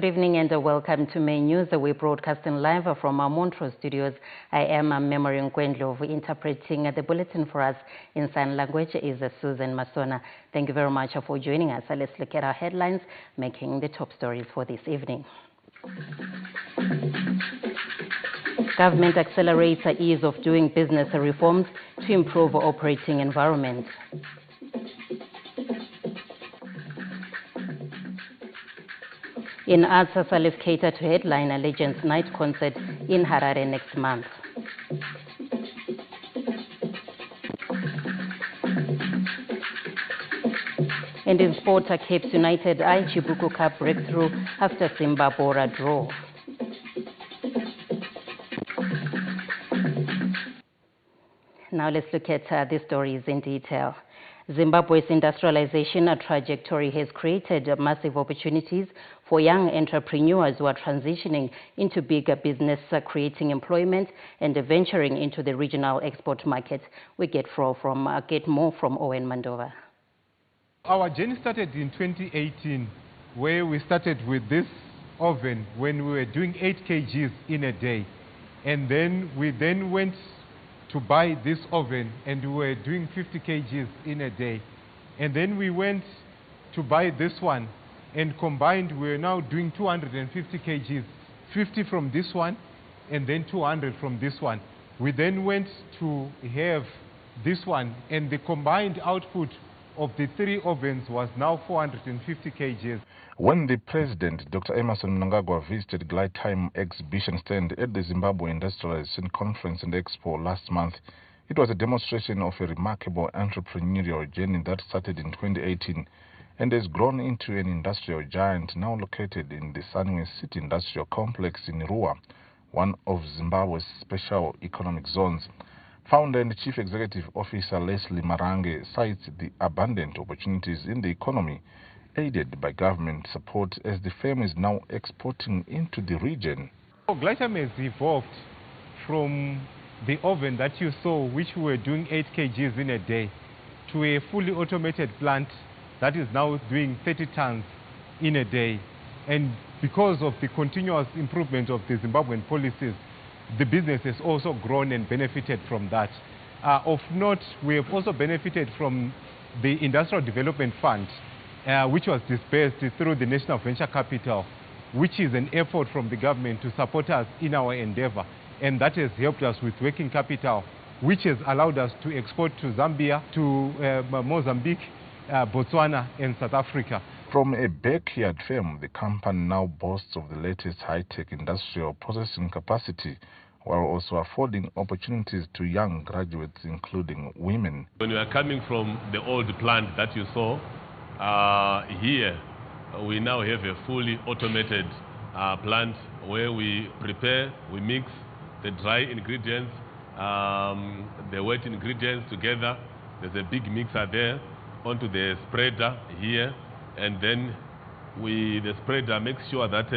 Good evening and welcome to Main News. We're broadcasting live from our Montrose studios. I am Memory Nkwendlovu. Interpreting the bulletin for us in sign language is Susan Masona. Thank you very much for joining us. Let's look at our headlines making the top stories for this evening. Government accelerates the ease of doing business reforms to improve operating environment. In arts, Salif cater to headline a Legends Night concert in Harare next month. And in sport, Cape United eye Chibuku Cup breakthrough after Zimbabwe draw. Now let's look at these stories in detail. Zimbabwe's industrialization trajectory has created massive opportunities for young entrepreneurs who are transitioning into bigger business, creating employment and venturing into the regional export market. We get more from Owen Mandova. Our journey started in 2018, where we started with this oven when we were doing 8 kgs in a day. And then we went to buy this oven and we were doing 50 kgs in a day. And then we went to buy this one and combined we're now doing 250 kgs, 50 from this one and then 200 from this one. We then went to have this one and the combined output of the 3 ovens was now 450 kgs. When the President, Dr. Emmerson Mnangagwa, visited Glide Time exhibition stand at the Zimbabwe Industrialization Conference and Expo last month, it was a demonstration of a remarkable entrepreneurial journey that started in 2018 and has grown into an industrial giant now located in the Sunway City Industrial Complex in Ruwa, one of Zimbabwe's special economic zones. Founder and Chief Executive Officer Leslie Marange cites the abundant opportunities in the economy aided by government support as the firm is now exporting into the region. Glide Time has evolved from the oven that you saw, which we were doing 8 kgs in a day, to a fully automated plant that is now doing 30 tons in a day. And because of the continuous improvement of the Zimbabwean policies, the business has also grown and benefited from that. Of note, we have also benefited from the Industrial Development Fund, which was disbursed through the National Venture Capital, which is an effort from the government to support us in our endeavor. And that has helped us with working capital, which has allowed us to export to Zambia, to Mozambique, Botswana, and South Africa. From a backyard firm, the company now boasts of the latest high-tech industrial processing capacity, while also affording opportunities to young graduates, including women. When we are coming from the old plant that you saw, here we now have a fully automated plant where we prepare, we mix the dry ingredients, the wet ingredients together. There's a big mixer there onto the spreader here, and then the spreader makes sure that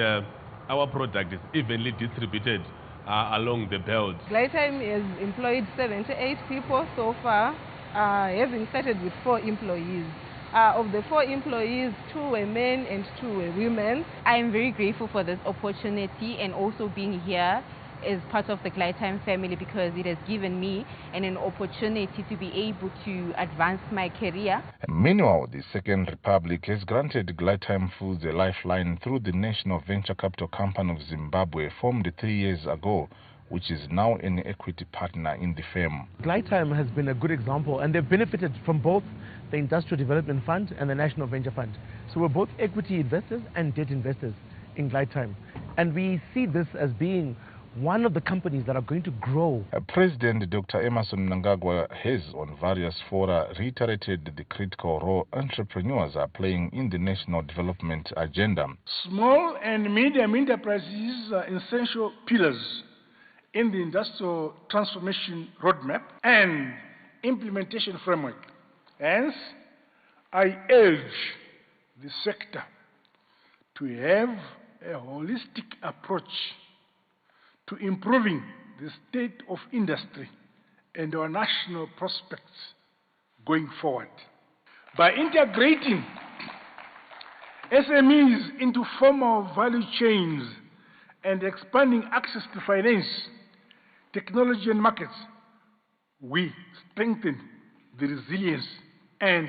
our product is evenly distributed along the belt. Glide Time has employed 78 people so far, having started with 4 employees. Of the 4 employees, 2 were men and 2 were women. I am very grateful for this opportunity and also being here as part of the Glide Time family, because it has given me an opportunity to be able to advance my career. Meanwhile, the Second Republic has granted Glide Time Foods a lifeline through the National Venture Capital Company of Zimbabwe, formed 3 years ago, which is now an equity partner in the firm. Glide Time has been a good example, and they've benefited from both the Industrial Development Fund and the National Venture Fund. So we're both equity investors and debt investors in Glide Time. And we see this as being one of the companies that are going to grow. President Dr. Emmerson Mnangagwa has, on various fora, reiterated the critical role entrepreneurs are playing in the national development agenda. Small and medium enterprises are essential pillars in the industrial transformation roadmap and implementation framework. Hence, I urge the sector to have a holistic approach to improving the state of industry and our national prospects going forward. By integrating SMEs into formal value chains and expanding access to finance, technology and markets, we strengthen the resilience and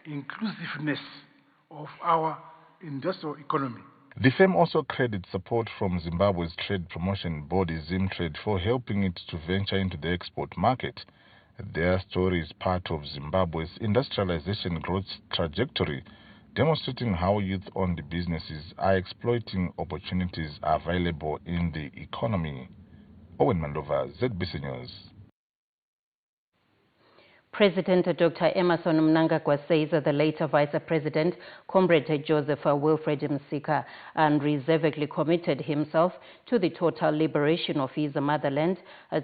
inclusiveness of our industrial economy. The firm also credits support from Zimbabwe's trade promotion body Zimtrade for helping it to venture into the export market. Their story is part of Zimbabwe's industrialization growth trajectory, demonstrating how youth-owned businesses are exploiting opportunities available in the economy. Owen Mandova, ZBC News. President Dr. Emmerson Mnangagwa says that the later Vice President, Comrade Joseph Wilfred Msika, unreservedly committed himself to the total liberation of his motherland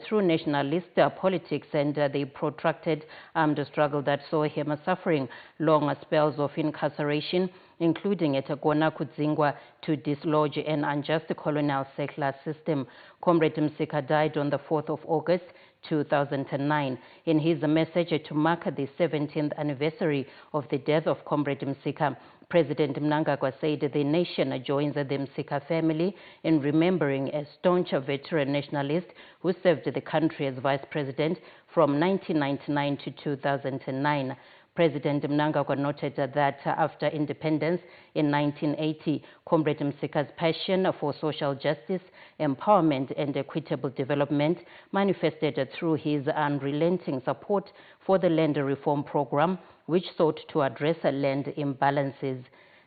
through nationalist politics and the protracted armed struggle that saw him suffering long spells of incarceration, including at Gona Kudzingwa, to dislodge an unjust colonial settler system. Comrade Msika died on the 4th of August 2009. In his message to mark the 17th anniversary of the death of Comrade Msika, President Mnangagwa said the nation joins the Msika family in remembering a staunch veteran nationalist who served the country as vice president from 1999 to 2009. President Mnangagwa noted that after independence in 1980, Comrade Msika's passion for social justice, empowerment and equitable development manifested through his unrelenting support for the land reform program, which sought to address land imbalances.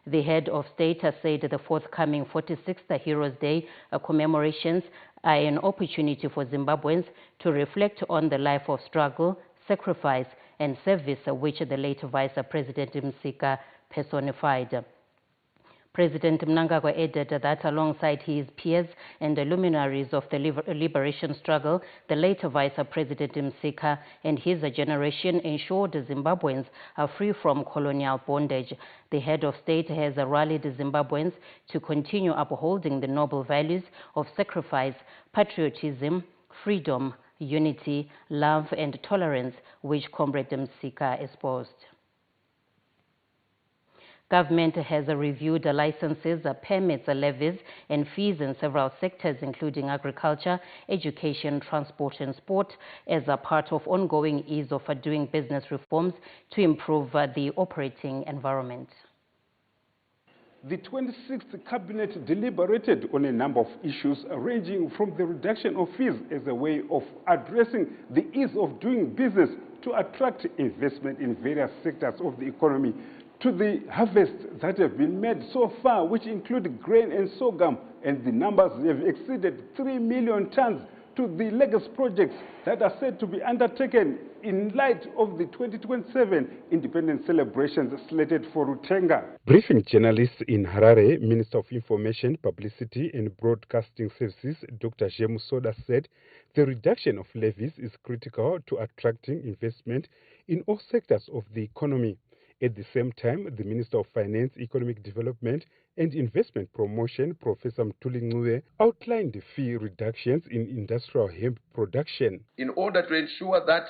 The head of state said the forthcoming 46th Heroes Day commemorations are an opportunity for Zimbabweans to reflect on the life of struggle, sacrifice and service which the late Vice President Msika personified. President Mnangagwa added that alongside his peers and the luminaries of the liberation struggle, the late Vice President Msika and his generation ensured Zimbabweans are free from colonial bondage. The head of state has rallied Zimbabweans to continue upholding the noble values of sacrifice, patriotism, freedom, unity, love and tolerance which Comrade Msika espoused. Government has reviewed licenses, permits, levies and fees in several sectors including agriculture, education, transport and sport as a part of ongoing ease of doing business reforms to improve the operating environment. The 26th Cabinet deliberated on a number of issues ranging from the reduction of fees as a way of addressing the ease of doing business to attract investment in various sectors of the economy, to the harvests that have been made so far, which include grain and sorghum, and the numbers have exceeded 3 million tons, to the legacy projects that are said to be undertaken in light of the 2027 independence celebrations slated for Rutenga. Briefing journalists in Harare, Minister of Information, Publicity and Broadcasting Services, Dr. James Soda, said the reduction of levies is critical to attracting investment in all sectors of the economy. At the same time, the Minister of Finance, Economic Development and Investment Promotion, Professor Mthuli Ncube, outlined the fee reductions in industrial hemp production. In order to ensure that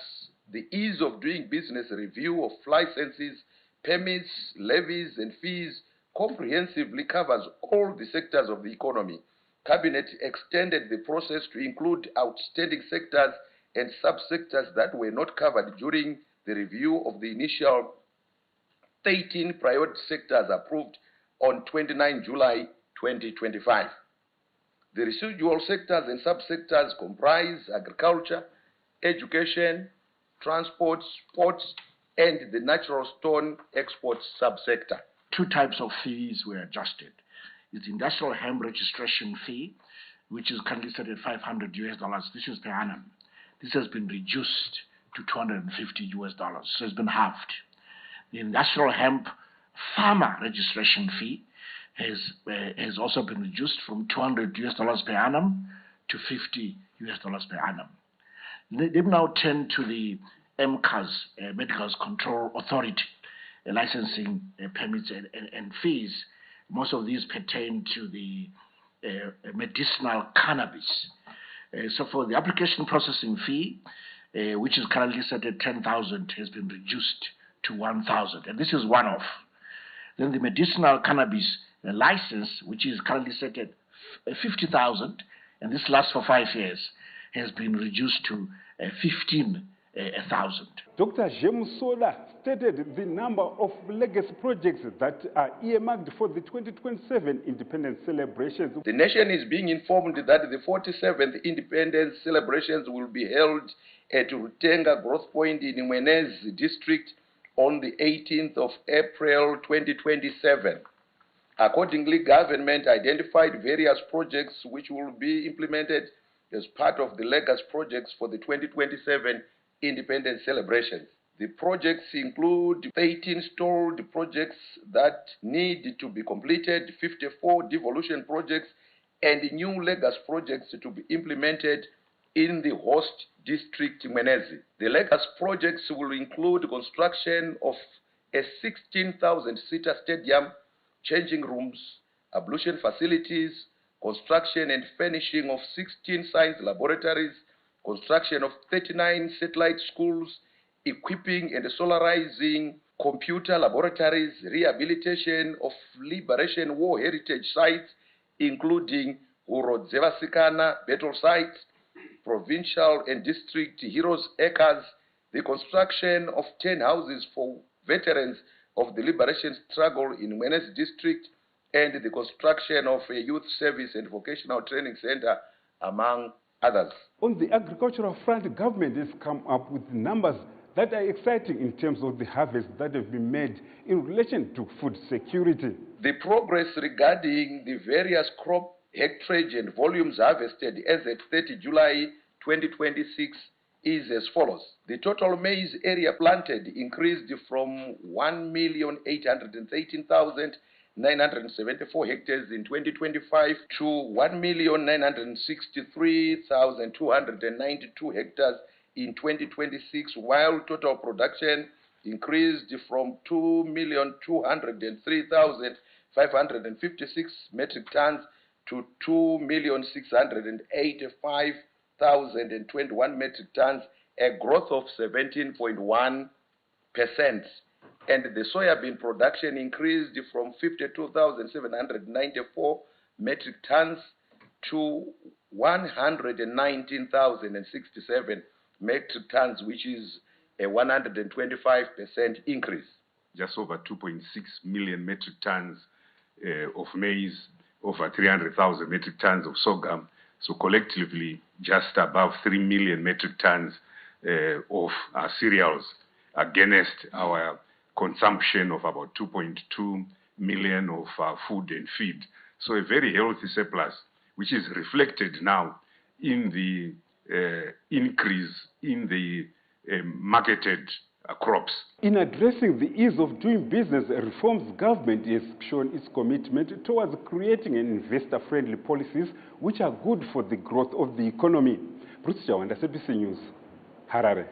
the ease of doing business review of licenses, permits, levies and fees comprehensively covers all the sectors of the economy, Cabinet extended the process to include outstanding sectors and subsectors that were not covered during the review of the initial 13 priority sectors approved on 29 July 2025. The residual sectors and subsectors comprise agriculture, education, transport, sports, and the natural stone exports subsector. Two types of fees were adjusted. It's industrial hemp registration fee, which is currently set at $500 US. This is per annum. This has been reduced to $250 US, so it's been halved. The industrial hemp farmer registration fee has also been reduced from $200 US per annum to $50 US per annum. They've now turned to the MCAS, Medical Control Authority, licensing permits and fees. Most of these pertain to the medicinal cannabis. So for the application processing fee, which is currently set at $10,000, has been reduced to $1,000, and this is one-off. Then the medicinal cannabis The license, which is currently set at 50,000, and this lasts for 5 years, has been reduced to 15,000. Dr. Jemusola stated the number of legacy projects that are earmarked for the 2027 independence celebrations. The nation is being informed that the 47th independence celebrations will be held at Rutenga Growth Point in Mwenezi district on the 18th of April 2027. Accordingly, government identified various projects which will be implemented as part of the legacy projects for the 2027 independence celebrations. The projects include 18 stalled projects that need to be completed, 54 devolution projects, and new legacy projects to be implemented in the host district Mwenezi. The legacy projects will include construction of a 16,000-seater stadium, changing rooms, ablution facilities, construction and furnishing of 16 science laboratories, construction of 39 satellite schools, equipping and solarizing computer laboratories, rehabilitation of Liberation War heritage sites, including Urodzevasikana battle sites, provincial and district heroes acres, the construction of 10 houses for veterans of the liberation struggle in Mwenezi district, and the construction of a youth service and vocational training center, among others. On the agricultural front, government has come up with numbers that are exciting in terms of the harvest that have been made in relation to food security. The progress regarding the various crop hectarage and volumes harvested as at 30 July 2026 is as follows. The total maize area planted increased from 1,813,974 hectares in 2025 to 1,963,292 hectares in 2026, while total production increased from 2,203,556 metric tons to 2,685,021 metric tons, a growth of 17.1%. And the soybean production increased from 52,794 metric tons to 119,067 metric tons, which is a 125% increase. Just over 2.6 million metric tons of maize, over 300,000 metric tons of sorghum. So collectively, just above 3 million metric tons of cereals against our consumption of about 2.2 million of food and feed. So a very healthy surplus, which is reflected now in the increase in the marketed crops. In addressing the ease of doing business reforms, government has shown its commitment towards creating investor-friendly policies which are good for the growth of the economy. Bruce Jawanda, SABC News, Harare.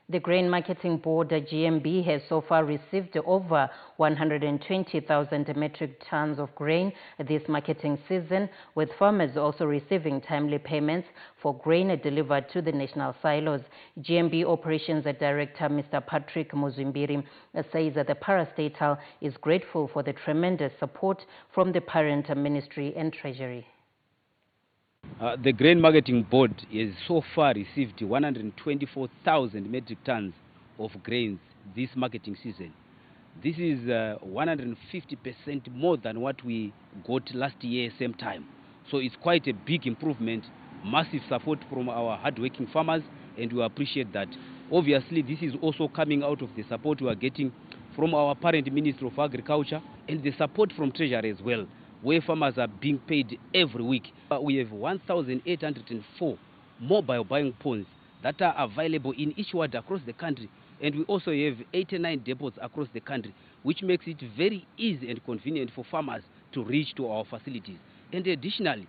The Grain Marketing Board, GMB, has so far received over 120,000 metric tons of grain this marketing season, with farmers also receiving timely payments for grain delivered to the national silos. GMB Operations Director Mr. Patrick Muzimbiri says that the parastatal is grateful for the tremendous support from the parent ministry and treasury. The Grain Marketing Board has so far received 124,000 metric tons of grains this marketing season. This is 150% more than what we got last year same time. So it's quite a big improvement, massive support from our hardworking farmers, and we appreciate that. Obviously, this is also coming out of the support we are getting from our parent Ministry of Agriculture and the support from Treasury as well, where farmers are being paid every week. We have 1,804 mobile buying points that are available in each ward across the country, and we also have 89 depots across the country, which makes it very easy and convenient for farmers to reach to our facilities. And additionally,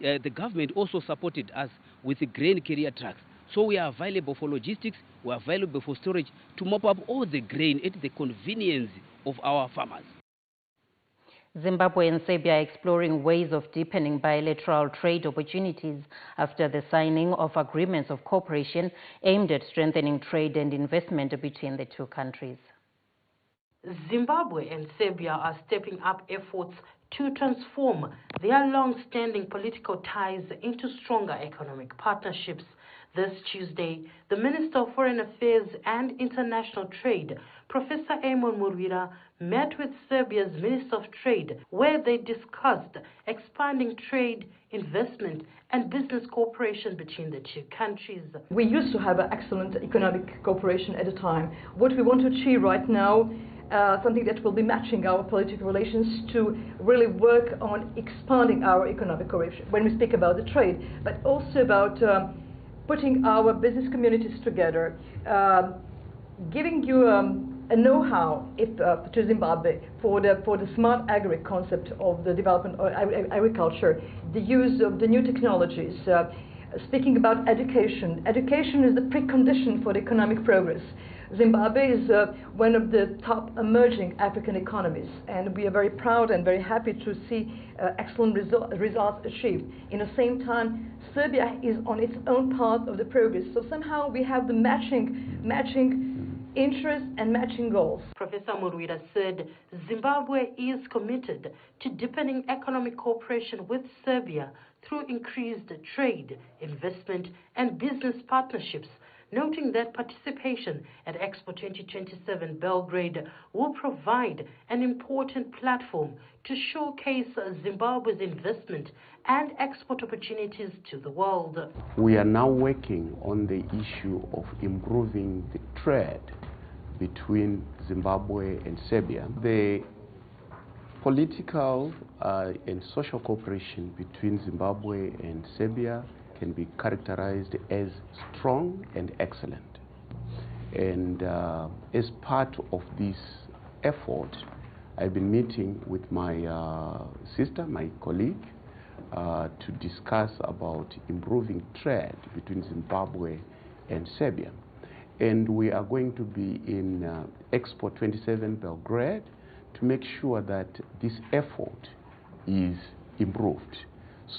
the government also supported us with the grain carrier trucks. So we are available for logistics, we are available for storage to mop up all the grain at the convenience of our farmers. Zimbabwe and Serbia are exploring ways of deepening bilateral trade opportunities after the signing of agreements of cooperation aimed at strengthening trade and investment between the two countries. Zimbabwe and Serbia are stepping up efforts to transform their long-standing political ties into stronger economic partnerships. This Tuesday, the Minister of Foreign Affairs and International Trade, Professor Eamon Murwira, met with Serbia's Minister of Trade, where they discussed expanding trade, investment, and business cooperation between the two countries. We used to have an excellent economic cooperation at a time. What we want to achieve right now, something that will be matching our political relations, to really work on expanding our economic cooperation when we speak about the trade, but also about putting our business communities together, giving you a know-how to Zimbabwe for the smart agri concept of the development of agriculture, the use of the new technologies. Speaking about education, education is the precondition for the economic progress. Zimbabwe is one of the top emerging African economies, and we are very proud and very happy to see excellent results achieved. In the same time, Serbia is on its own path of the progress, so somehow we have the matching interests and matching goals. Professor Murwira said Zimbabwe is committed to deepening economic cooperation with Serbia through increased trade, investment, and business partnerships, noting that participation at Expo 2027 Belgrade will provide an important platform to showcase Zimbabwe's investment and export opportunities to the world. We are now working on the issue of improving the trade between Zimbabwe and Serbia. The political and social cooperation between Zimbabwe and Serbia can be characterized as strong and excellent. And as part of this effort, I've been meeting with my sister, my colleague, to discuss about improving trade between Zimbabwe and Serbia. And we are going to be in Expo 27 Belgrade to make sure that this effort is improved.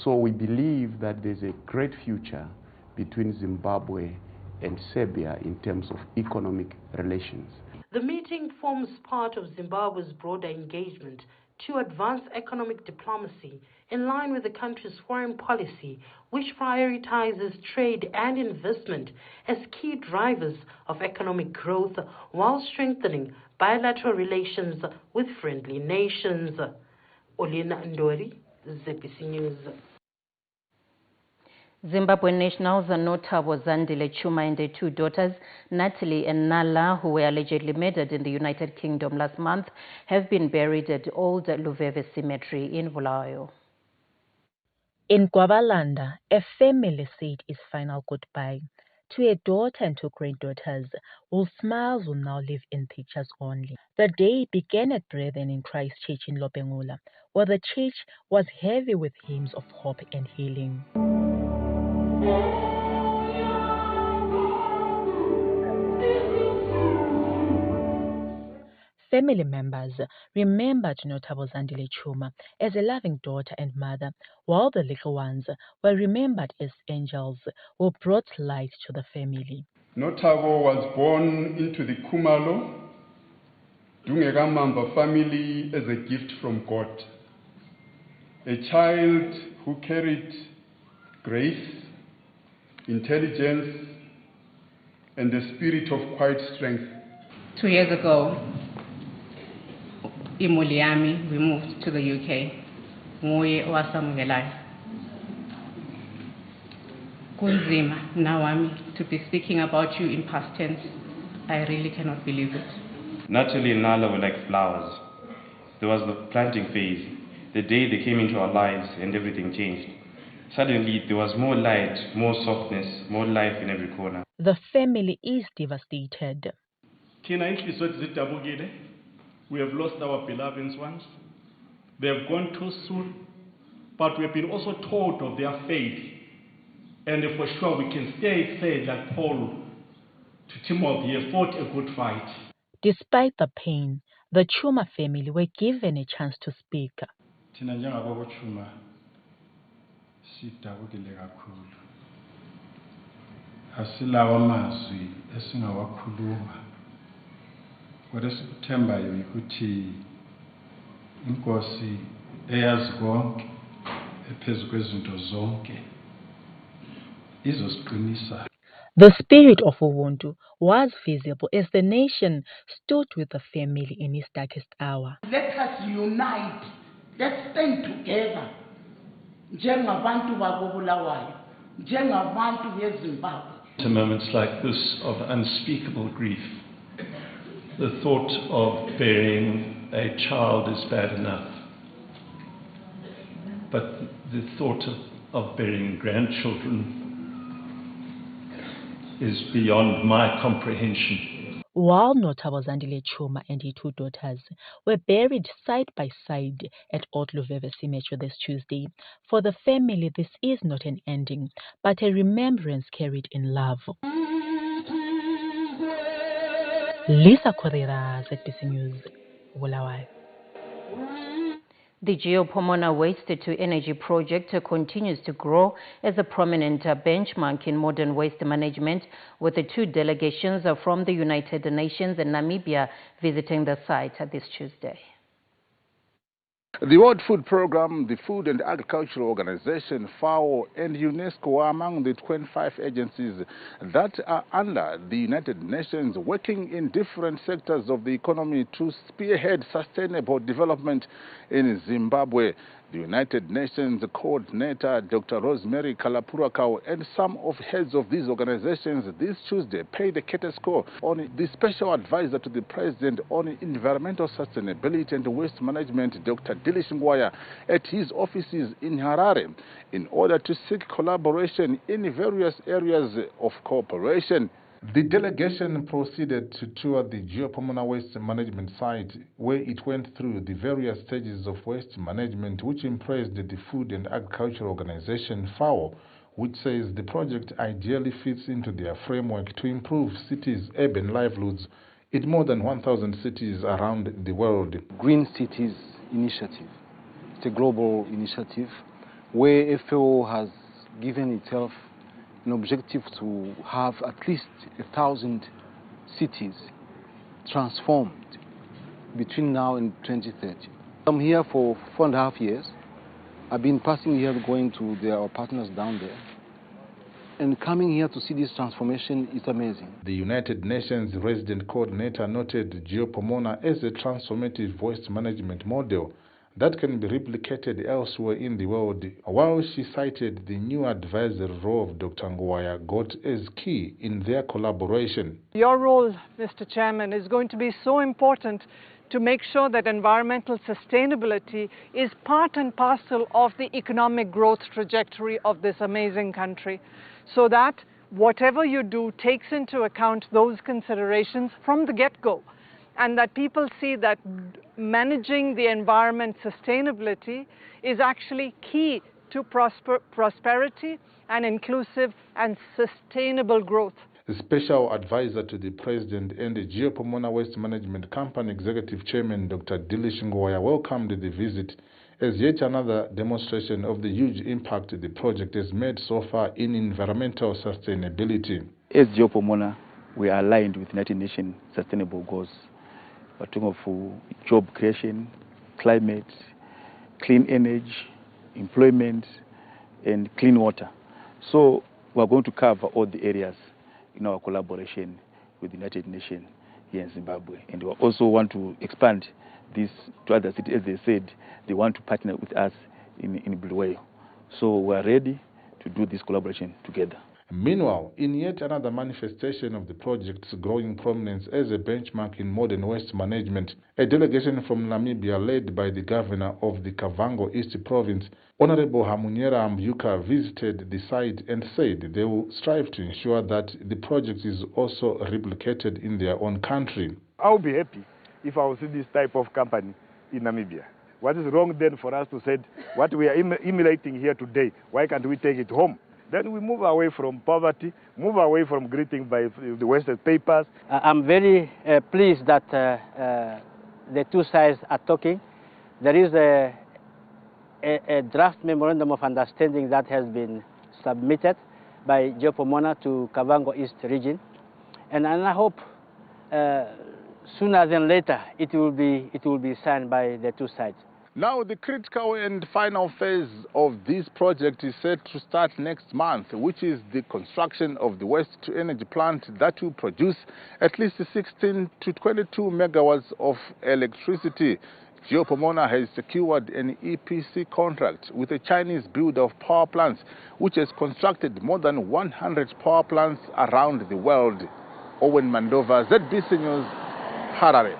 So we believe that there's a great future between Zimbabwe and Serbia in terms of economic relations. The meeting forms part of Zimbabwe's broader engagement to advance economic diplomacy in line with the country's foreign policy, which prioritizes trade and investment as key drivers of economic growth while strengthening bilateral relations with friendly nations. Olina Ndori, ZBC News. Zimbabwean nationals notable Zandile Chuma and their two daughters, Natalie and Nala, who were allegedly murdered in the United Kingdom last month, have been buried at Old Luveve Cemetery in Bulawayo. In Gwabalanda, a family said its final goodbye to a daughter and two granddaughters, whose smiles will now live in pictures only. The day began at Brethren in Christ Church in Lobengula, where the church was heavy with hymns of hope and healing. Family members remembered notable Zandile Chuma as a loving daughter and mother, while the little ones were remembered as angels who brought light to the family. Notable was born into the Kumalo, Dungegamamba family as a gift from God. A child who carried grace, intelligence, and the spirit of quiet strength. 2 years ago, in Muliami, we moved to the UK. Nguye owasamukelayo. Kunzima Nawami, to be speaking about you in past tense. I really cannot believe it. Natalie and Nala were like flowers. There was the planting phase, the day they came into our lives and everything changed. Suddenly, there was more light, more softness, more life in every corner. The family is devastated. We have lost our beloved ones. They have gone too soon, but we have been also told of their faith. And for sure, we can stay faith like Paul to Timothy. He has fought a good fight. Despite the pain, the Chuma family were given a chance to speak. kodwa sikuthembayo ukuthi inkosi eyazi konke ephezu kwezinto zonke izosiqinisa. The spirit of Ubuntu was visible as the nation stood with the family in its darkest hour. Let us unite. Let's stand together. Njengabantu bakobulawayo, njengabantu beZimbabwe. To moments like this of unspeakable grief, the thought of burying a child is bad enough, but the thought of burying grandchildren is beyond my comprehension. While notable Zandile Chuma and his two daughters were buried side by side at Old Luveve Cemetery this Tuesday, for the family this is not an ending, but a remembrance carried in love. Lisa Correa, ZBC News, Bulawayo. The Geopomona Waste-to-Energy project continues to grow as a prominent benchmark in modern waste management, with the two delegations from the United Nations and Namibia visiting the site this Tuesday. The World Food Programme, the Food and Agricultural Organization, FAO, and UNESCO are among the 25 agencies that are under the United Nations working in different sectors of the economy to spearhead sustainable development in Zimbabwe. The United Nations coordinator, Dr. Rosemary Kalapurakau, and some of heads of these organizations this Tuesday paid a courtesy call on the special advisor to the president on environmental sustainability and waste management, Dr. Dilish Ngwaya, at his offices in Harare in order to seek collaboration in various areas of cooperation. The delegation proceeded to tour the Geopomona Waste Management site, where it went through the various stages of waste management, which impressed the Food and Agricultural Organization, FAO, which says the project ideally fits into their framework to improve cities' urban livelihoods in more than 1,000 cities around the world. Green Cities Initiative. It's a global initiative where FAO has given itself an objective to have at least 1,000 cities transformed between now and 2030. I'm here for 4.5 years. I've been passing here, going to our partners down there. And coming here to see this transformation is amazing. The United Nations resident coordinator noted Geopomona as a transformative waste management model that can be replicated elsewhere in the world, while she cited the new advisory role of Dr. Ngwaya got as key in their collaboration. Your role, Mr. Chairman, is going to be so important to make sure that environmental sustainability is part and parcel of the economic growth trajectory of this amazing country, so that whatever you do takes into account those considerations from the get-go, and that people see that managing the environment sustainability is actually key to prosperity and inclusive and sustainable growth. The special advisor to the president and the Geopomona Waste Management Company executive chairman, Dr. Dilish Ngwaya, welcomed the visit as yet another demonstration of the huge impact the project has made so far in environmental sustainability. As Geopomona, we are aligned with United Nations Sustainable Goals. We're talking of job creation, climate, clean energy, employment, and clean water. So we're going to cover all the areas in our collaboration with the United Nations here in Zimbabwe. And we also want to expand this to other cities. As they said, they want to partner with us in Bulawayo. So we're ready to do this collaboration together. Meanwhile, in yet another manifestation of the project's growing prominence as a benchmark in modern waste management, a delegation from Namibia led by the governor of the Kavango East Province, Honorable Hamunyera Ambyuka, visited the site and said they will strive to ensure that the project is also replicated in their own country. I'll be happy if I will see this type of company in Namibia. What is wrong then for us to say what we are emulating here today, why can't we take it home? Then we move away from poverty, move away from greeting by the wasted papers. I'm very pleased that the two sides are talking. There is a draft memorandum of understanding that has been submitted by Geopomona to Kavango East region. And I hope sooner than later it will be signed by the two sides. Now, the critical and final phase of this project is set to start next month, which is the construction of the waste-to-energy plant that will produce at least 16 to 22 megawatts of electricity. Geopomona has secured an EPC contract with a Chinese builder of power plants, which has constructed more than 100 power plants around the world. Owen Mandova, ZBC News, Harare.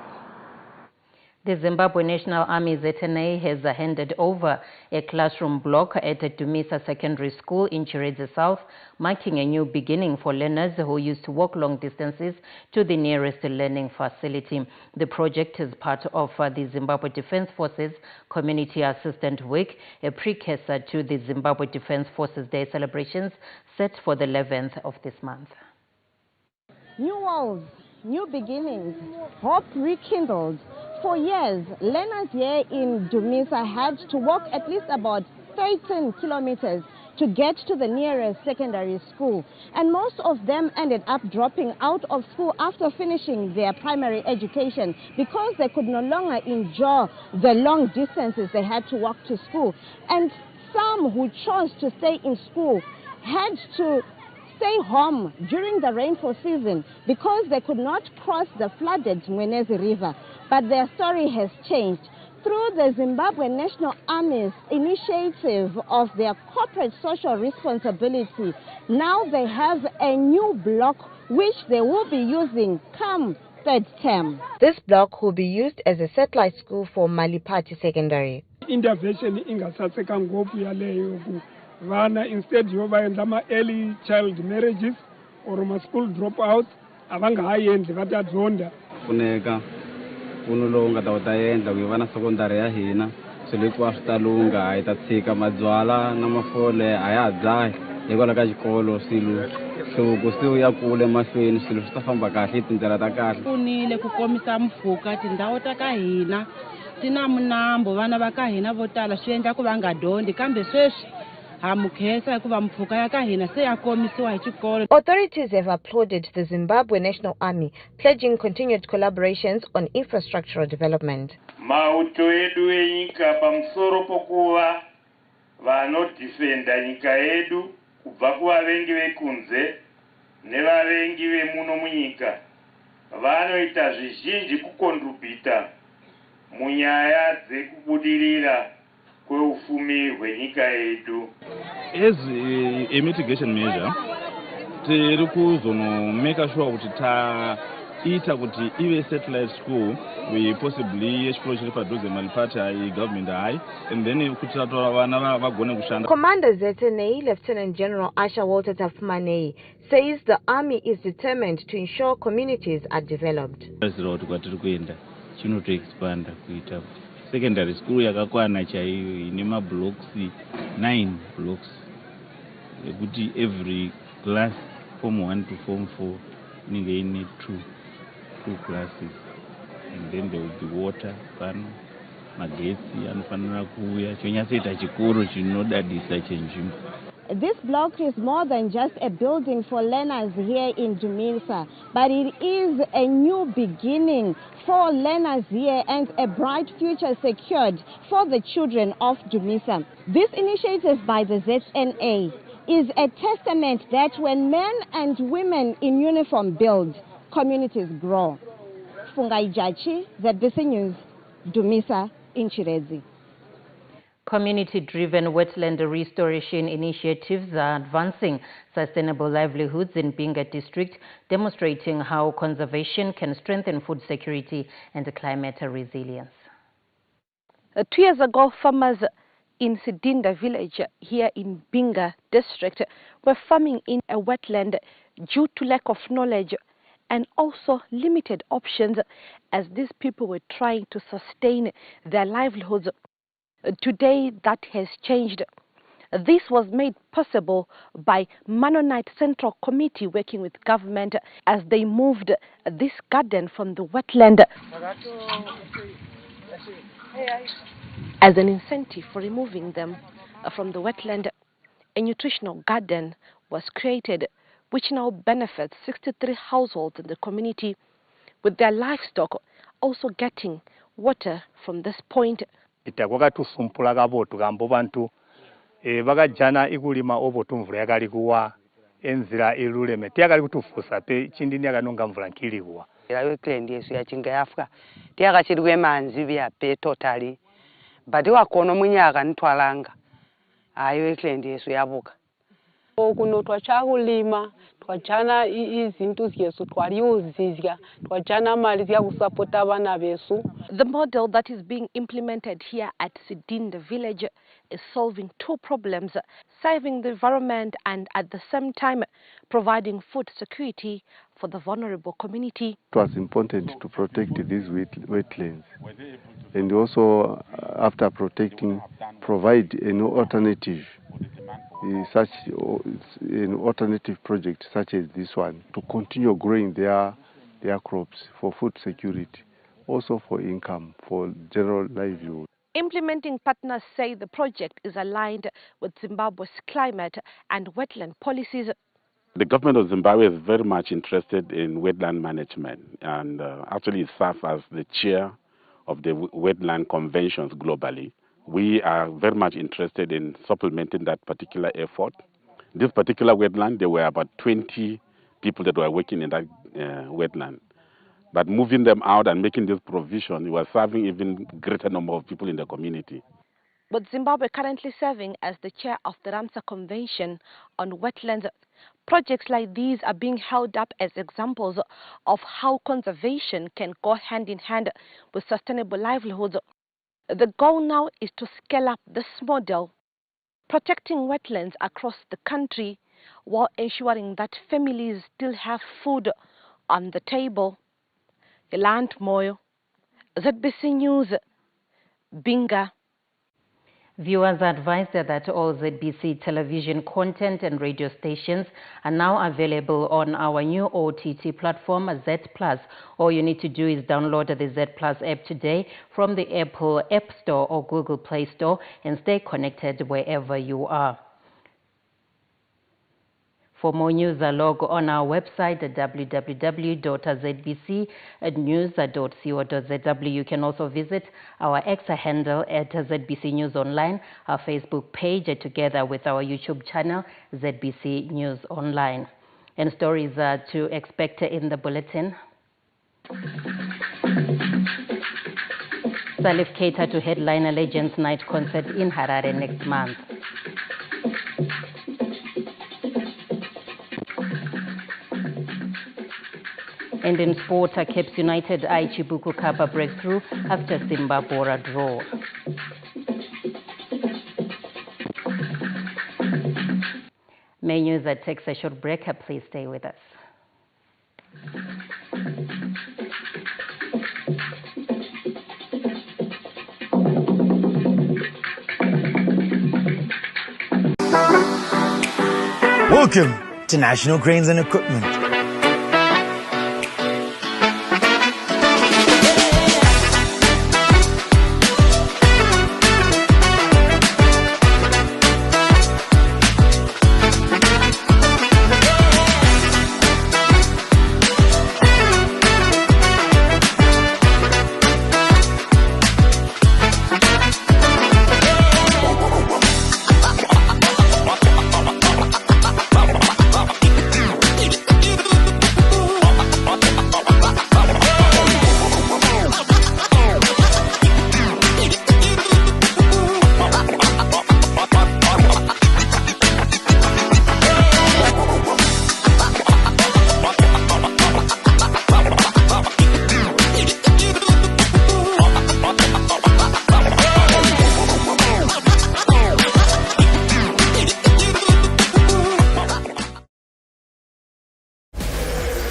The Zimbabwe National Army ZNA has handed over a classroom block at Dumisa Secondary School in Chiredzi South, marking a new beginning for learners who used to walk long distances to the nearest learning facility. The project is part of the Zimbabwe Defense Forces Community Assistant Week, a precursor to the Zimbabwe Defense Forces Day celebrations set for the 11th of this month. New walls, new beginnings, hope rekindled. For years, learners here in Dumisa had to walk at least about 13 kilometers to get to the nearest secondary school. And most of them ended up dropping out of school after finishing their primary education because they could no longer endure the long distances they had to walk to school. And some who chose to stay in school had to stay home during the rainfall season because they could not cross the flooded Mwenezi River. But their story has changed. Through the Zimbabwe National Army's initiative of their corporate social responsibility, now they have a new block which they will be using come third term. This block will be used as a satellite school for Malipati Secondary. Intervention ingasaseka ngopu yaleyo vana instead yovaendla ma early child marriages or ma school dropouts avanga hayendi vatadzonda funeka kuno lowu nga ta wu ta endla ku vana secondary ya hina swilo hinkwaswo swi ta lunga hi ta tshika mabyala na mafole a ya ha dzahi hikwalaho ka xikolo swilo hluvuko se ya kule mahlweni swilo swi ta famba kahle hi tindlela ta kahle pfunile ku komisa mpfhuka tindhawu ta ka hina ti na munambo vana va ka hina vo tala swi endla ku va nga dyondzi kambe sweswi Authorities have applauded the Zimbabwe National Army, pledging continued collaborations on infrastructural development. Mauto edu enyika pamusoro pokuva vanodifenda nyika yedu kubva kuvavengi vekunze nevavengi vemuno munyika vanoita zvizhinji kukontribhuta munyaya dzekubudirira kweufumi hwenyika yedu. As a mitigation measure, tiri kuzono make sure kuti taita kuti ive satellite school we possibly explore chiri padhuze Malipati ai government high and then kuti tatora vana vagone kushanda. Commander ZNA Lieutenant General Asha Walter Tafumane says the army is determined to ensure communities are developed. Kwatiri kuenda chinoto expanda kuita secondary school yakakwana chaiyo ine mablocks 9 blocks ekuti every class form 1 to form 4 inenge ine two classes and then there will be water pano magetsi anofanira kuuya chonyatsoita chikoro chinodadisa chenjimbo. This block is more than just a building for learners here in Dumisa, but it is a new beginning for learners here and a bright future secured for the children of Dumisa. This initiative by the ZNA is a testament that when men and women in uniform build, communities grow. Fungai Jachi, ZBC News, Dumisa in Chiredzi. Community-driven wetland restoration initiatives are advancing sustainable livelihoods in Binga district, demonstrating how conservation can strengthen food security and climate resilience. 2 years ago, farmers in Sidinda village here in Binga district were farming in a wetland due to lack of knowledge and also limited options as these people were trying to sustain their livelihoods. Today that has changed. This was made possible by Mannonite Central Committee working with government as they moved this garden from the wetland. As an incentive for removing them from the wetland, a nutritional garden was created which now benefits 63 households in the community with their livestock also getting water from this point. Kwakatusumpula kabo tugambo bantu bagajana ikulima obo tumvula yakali kuwa enzira iluleme tiyakali kutufusa pe chindini yakanonga mvula nkili kuwa Wetland yesu yachinga yafuka tiyakachirwe manzi bya pe totally but wakono munyaka ntwalanga ayo wetland yesu yabuka okuno twachakulima twachana izinto zesu twaliuzizya twachana mali ziyakusapota abana besu. The model that is being implemented here at Sidinda village is solving two problems, saving the environment and at the same time providing food security for the vulnerable community. It was important to protect these wetlands and also after protecting provide an alternative such an alternative project such as this one to continue growing their crops for food security, also for income, for general livelihood. Implementing partners say the project is aligned with Zimbabwe's climate and wetland policies. The government of Zimbabwe is very much interested in wetland management and actually serves as the chair of the wetland conventions globally. We are very much interested in supplementing that particular effort. This particular wetland, there were about 20 people that were working in that wetland. But moving them out and making this provision, we were serving even greater number of people in the community. With Zimbabwe currently serving as the chair of the Ramsar Convention on Wetlands, projects like these are being held up as examples of how conservation can go hand in hand with sustainable livelihoods. The goal now is to scale up this model, protecting wetlands across the country while ensuring that families still have food on the table. Yolande Moyo, ZBC News, Binga. Viewers are advised that all ZBC television content and radio stations are now available on our new OTT platform, Z+. All you need to do is download the Z+ app today from the Apple App Store or Google Play Store and stay connected wherever you are. For more news, log on our website at www.zbcnews.co.zw. You can also visit our X handle at ZBC News Online, our Facebook page, together with our YouTube channel, ZBC News Online. And stories to expect in the bulletin. Salif Keita to headline a Legends Night concert in Harare next month. And in sport, Cape United Chibuku Cup breakthrough after Simba Bora draw. May news that takes a short break. Please stay with us. Welcome to National Cranes and Equipment.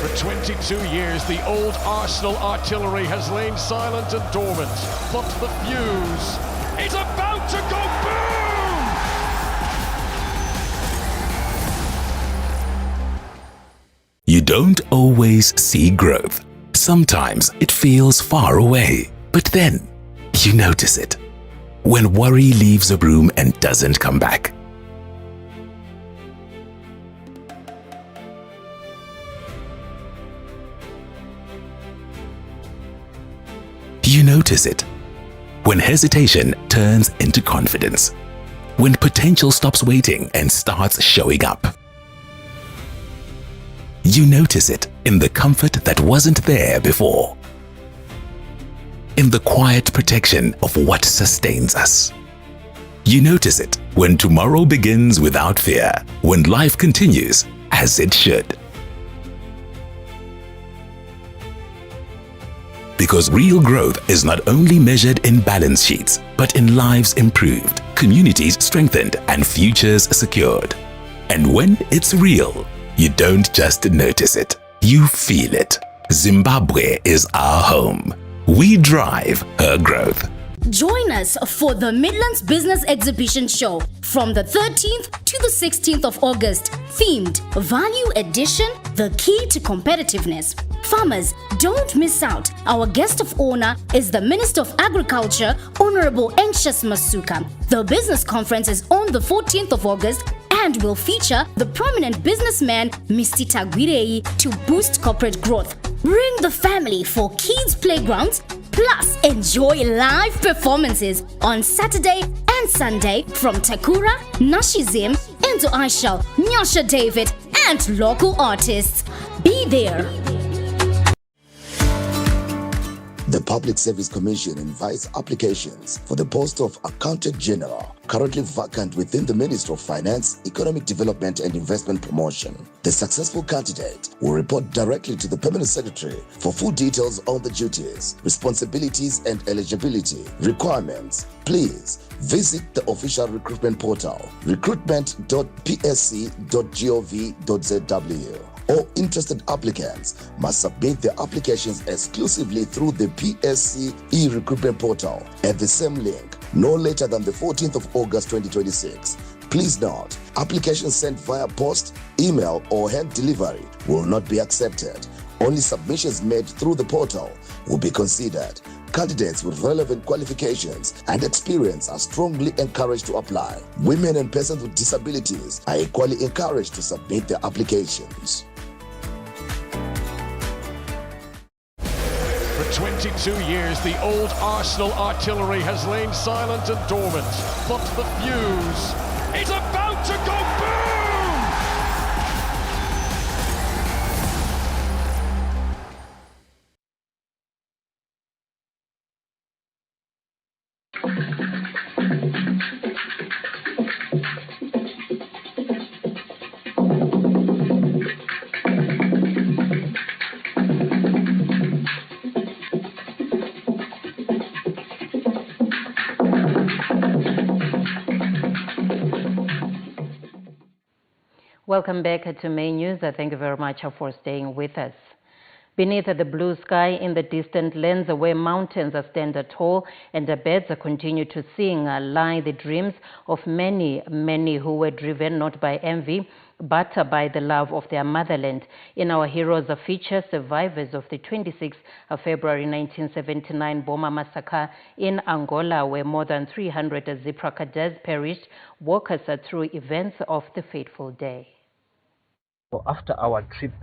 For 22 years, the old Arsenal artillery has lain silent and dormant, but the fuse is about to go boom! You don't always see growth. Sometimes it feels far away, but then you notice it. When worry leaves a room and doesn't come back. You notice it. When hesitation turns into confidence. When potential stops waiting and starts showing up. You notice it in the comfort that wasn't there before. In the quiet protection of what sustains us. You notice it when tomorrow begins without fear, when life continues as it should. Because real growth is not only measured in balance sheets, but in lives improved, communities strengthened, and futures secured. And when it's real, you don't just notice it, you feel it. Zimbabwe is our home. We drive her growth. Join us for the Midlands Business Exhibition Show from the 13th to the 16th of August, themed Value Addition, the Key to Competitiveness. Farmers, don't miss out. Our guest of honor is the Minister of Agriculture, Honorable Anxious Masuka. The business conference is on the 14th of August and will feature the prominent businessman Mr. Tagwirei to boost corporate growth. Bring the family for kids' playgrounds, plus enjoy live performances on Saturday and Sunday from Takura, Nashizim, Enzo Aishal, Nyasha David, and local artists. Be there. The Public Service Commission invites applications for the post of Accountant General, currently vacant within the Ministry of Finance, Economic Development and Investment Promotion. The successful candidate will report directly to the Permanent Secretary for full details on the duties, responsibilities and eligibility requirements. Please visit the official recruitment portal, recruitment.psc.gov.zw. All interested applicants must submit their applications exclusively through the PSC e-recruitment portal at the same link, no later than the 14th of August 2026. Please note, applications sent via post, email or hand delivery will not be accepted. Only submissions made through the portal will be considered. Candidates with relevant qualifications and experience are strongly encouraged to apply. Women and persons with disabilities are equally encouraged to submit their applications. For 22 years, the old Arsenal artillery has lain silent and dormant. But the fuse is about to go boom! Welcome back to Main News. Thank you very much for staying with us. Beneath the blue sky in the distant lands where mountains stand tall and the birds continue to sing lie the dreams of many who were driven not by envy but by the love of their motherland. In our Heroes feature, survivors of the 26th of February 1979 Boma massacre in Angola, where more than 300 Zebra cadets perished, walk us through events of the fateful day. So after our trip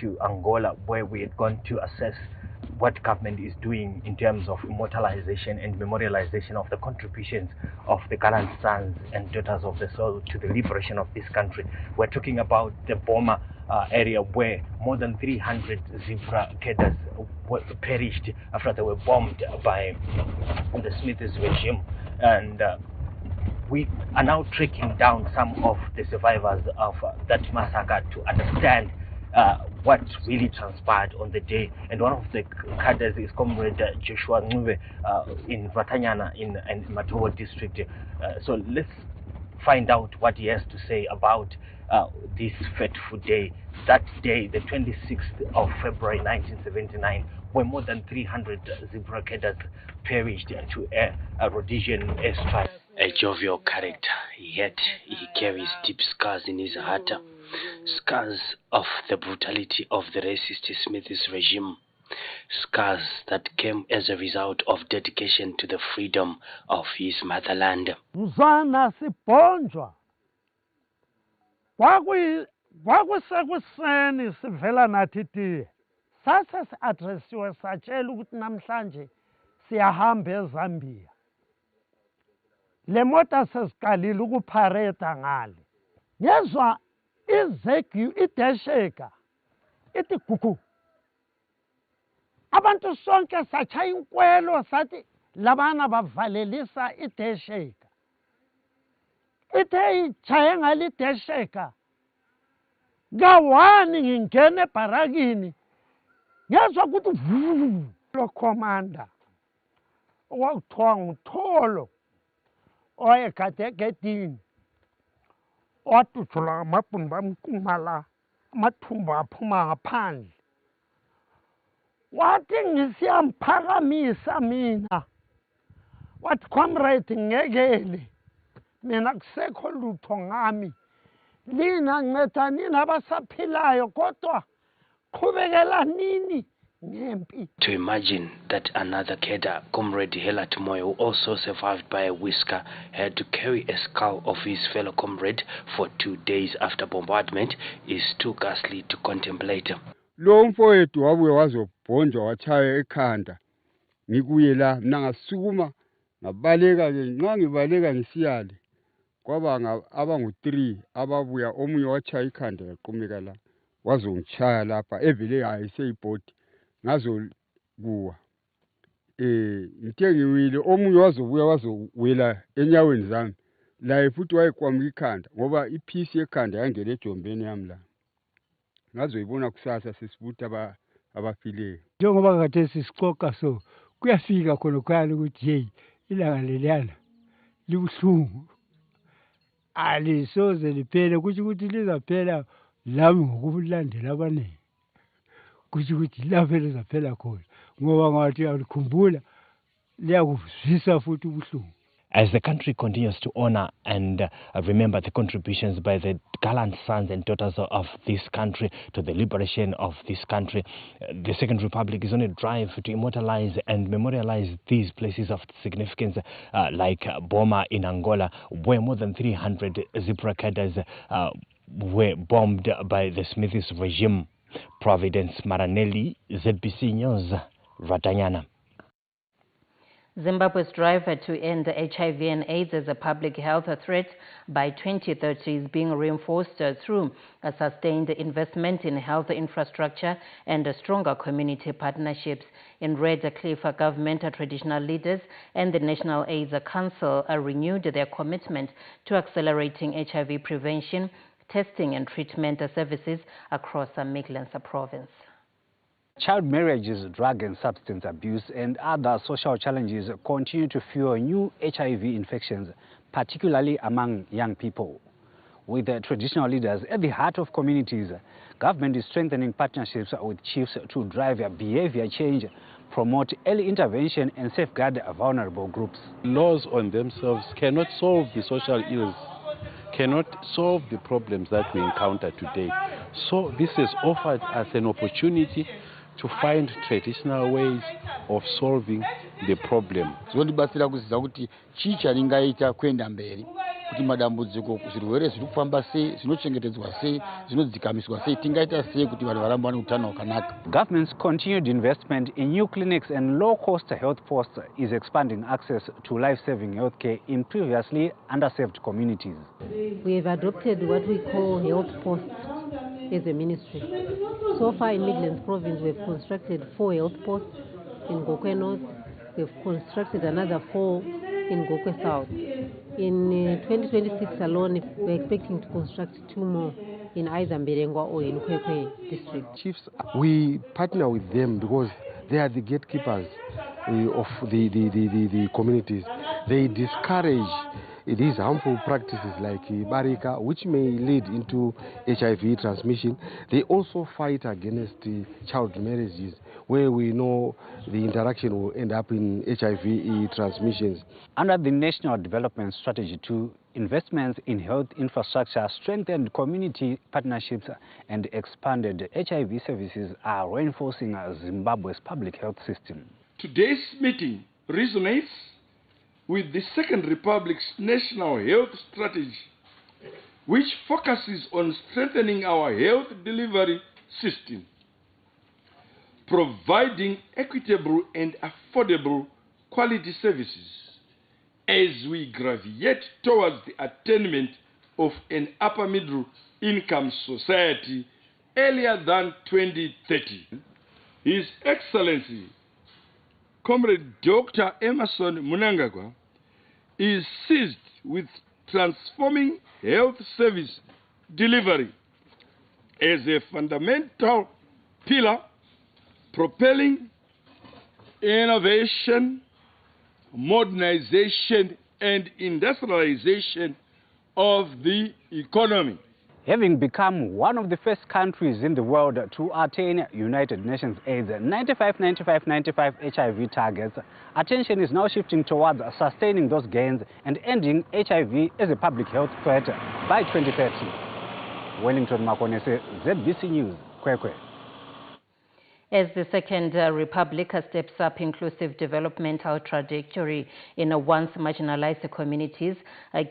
to Angola, where we had gone to assess what government is doing in terms of immortalization and memorialization of the contributions of the gallant sons and daughters of the soil to the liberation of this country, we're talking about the Boma area where more than 300 Zebra cadets perished after they were bombed by the Smiths regime. And we are now tracking down some of the survivors of that massacre to understand what really transpired on the day. And one of the cadets is Comrade Joshua Ngube in Vatanyana in Matowo district. So let's find out what he has to say about this fateful day. That day, the 26th of February 1979, where more than 300 Zebra cadets perished to a Rhodesian airstrike. A jovial character, yet he carries deep scars in his heart, scars of the brutality of the racist Smiths regime, scars that came as a result of dedication to the freedom of his motherland. Mzwana sibhonjwa kwakusekuseni sivela nathi tiye sase si-adresiwe satshela ukuthi namhlanje siyahamba eZambia. Le mota sesiqalile ukuphareta ngale. Ngezwa izegu idesheka. Ithi gugu. Abantu sonke satshaya inkwelo sathi labana bavalelisa idesheka. Ithe ichaye ngale idesheka. Ngawani ngingena ebharakini. Ngezwa ukuthi vuvu lo commander. Owakuthiwa nguTholo. Oyekade egedini. Watutshula amabhunu bamquma la. Amathumbu aphuma ngaphandle. Wathi ngisiyamuphakamisa mina. Wathi comrade ngekele. Mina kusekho lutho ngami. Lina nceda nini abasaphilayo kodwa qhubekela nini ngempi. To imagine that another cadre, Comrade Helat Moyo, who also survived by a whisker, had to carry a skull of his fellow comrade for 2 days after bombardment is too ghastly to contemplate. Lo mfowethu wabuye wazobhonjwa wachaya ekhanda. Ngikuye la mina ngasukuma ngabaleka ke nxa ngibaleka ngisiyale. Kwaba abangu 3 ababuya omunye wachaya ikhanda yaqhumeka la. Wazongichaya lapha evele ayiseyibhodi ngazo kuwa ngithe ngiwile omunye wazobuya wazowela enyaweni zami la futhi wayekwamika ikhanda ngoba iphisi yekhanda yangena ejombeni yami la ngazoyibona kusasa sesibuthi abafileyo njengoba kade sisiqoqa so kuyafika khona khona ukuthi hey ilanga leliyana libuhlungu alisoze liphele kuthi ukuthi lizaphela lami ngokulandela abaningi kuthi ukuthi lapho lizaphela khona ngoba ngathi alikhumbula liyakuzwisa futhi ubuhlungu. As the country continues to honor and remember the contributions by the gallant sons and daughters of this country to the liberation of this country, the Second Republic is on a drive to immortalize and memorialize these places of significance, like Boma in Angola, where more than 300 zebra cadres were bombed by the Smiths regime. Providence Maranelli, ZBC News, Ratanyana. Zimbabwe's drive to end HIV and AIDS as a public health threat by 2030 is being reinforced through a sustained investment in health infrastructure and stronger community partnerships. In Red Cliff, government, traditional leaders and the National AIDS Council renewed their commitment to accelerating HIV prevention, testing and treatment services across Midlands province. Child marriages, drug and substance abuse, and other social challenges continue to fuel new HIV infections, particularly among young people. With the traditional leaders at the heart of communities, government is strengthening partnerships with chiefs to drive behavior change, promote early intervention, and safeguard vulnerable groups. Laws on themselves cannot solve the social ills, cannot solve the problems that we encounter today. So this has offered us an opportunity to find traditional ways of solving the problem. Zvinodibatsira kuziva kuti chii charingaita kuenda mberi kuti madambudziko zvirwere zviri kufamba sei zvinochengetedzwa sei zvinodzikamiswa sei tingaita sei kuti vanhu varambe vane utano hwakanaka. Government's continued investment in new clinics and low-cost health posts is expanding access to life-saving healthcare in previously underserved communities. We have adopted what we call health posts as a ministry. So far in Midlands Province, we've constructed 4 health posts in Gokwe North. We've constructed another 4 in Gokwe South. In 2026 alone, we're expecting to construct 2 more in either Mberengwa or in Kwekwe district. Chiefs, we partner with them because they are the gatekeepers of the communities. They discourage these harmful practices like Barika, which may lead into HIV transmission. They also fight against child marriages, where we know the interaction will end up in HIV transmissions. Under the National Development Strategy 2, investments in health infrastructure, strengthened community partnerships, and expanded HIV services are reinforcing Zimbabwe's public health system. Today's meeting resonates with the Second Republic's National Health Strategy, which focuses on strengthening our health delivery system, providing equitable and affordable quality services as we gravitate towards the attainment of an upper middle income society earlier than 2030. His Excellency, Comrade Dr. Emerson Mnangagwa, is seized with transforming health service delivery as a fundamental pillar propelling innovation, modernization, and industrialization of the economy. Having become one of the first countries in the world to attain United Nations AIDS 95-95-95 HIV targets, attention is now shifting towards sustaining those gains and ending HIV as a public health threat by 2030. Wellington Makonese, ZBC News, Kwekwe. As the Second Republic steps up inclusive developmental trajectory in once marginalized communities,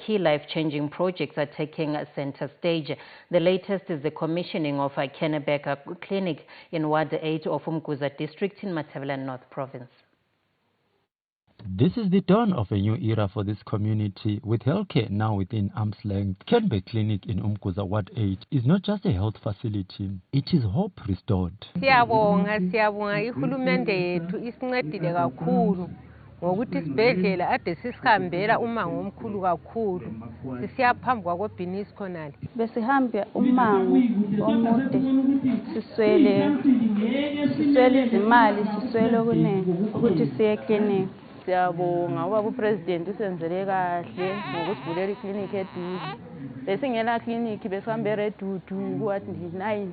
key life-changing projects are taking center stage. The latest is the commissioning of a Kennebec clinic in Ward 8 of Umguza district in Matabeleland North Province. This is the dawn of a new era for this community, with healthcare now within arm's length. Kennebec Clinic in Umguza Ward 8 is not just a health facility, it is hope restored. Siyabonga ihulumende yethu isincedile kakhulu ngokuthi isibhedlela ade sisihambela umango omkhulu kakhulu sisiya phambi kwakobhinisi khonale besihamba umango omude siswele izimali siswele okunene ukuthi siye eklinikhi. Siyabonga ubaba upresident usenzele kahle ngokusivulela iklinikhi eduze. Besingena klinikhi besihamba eRedudu kuward 9.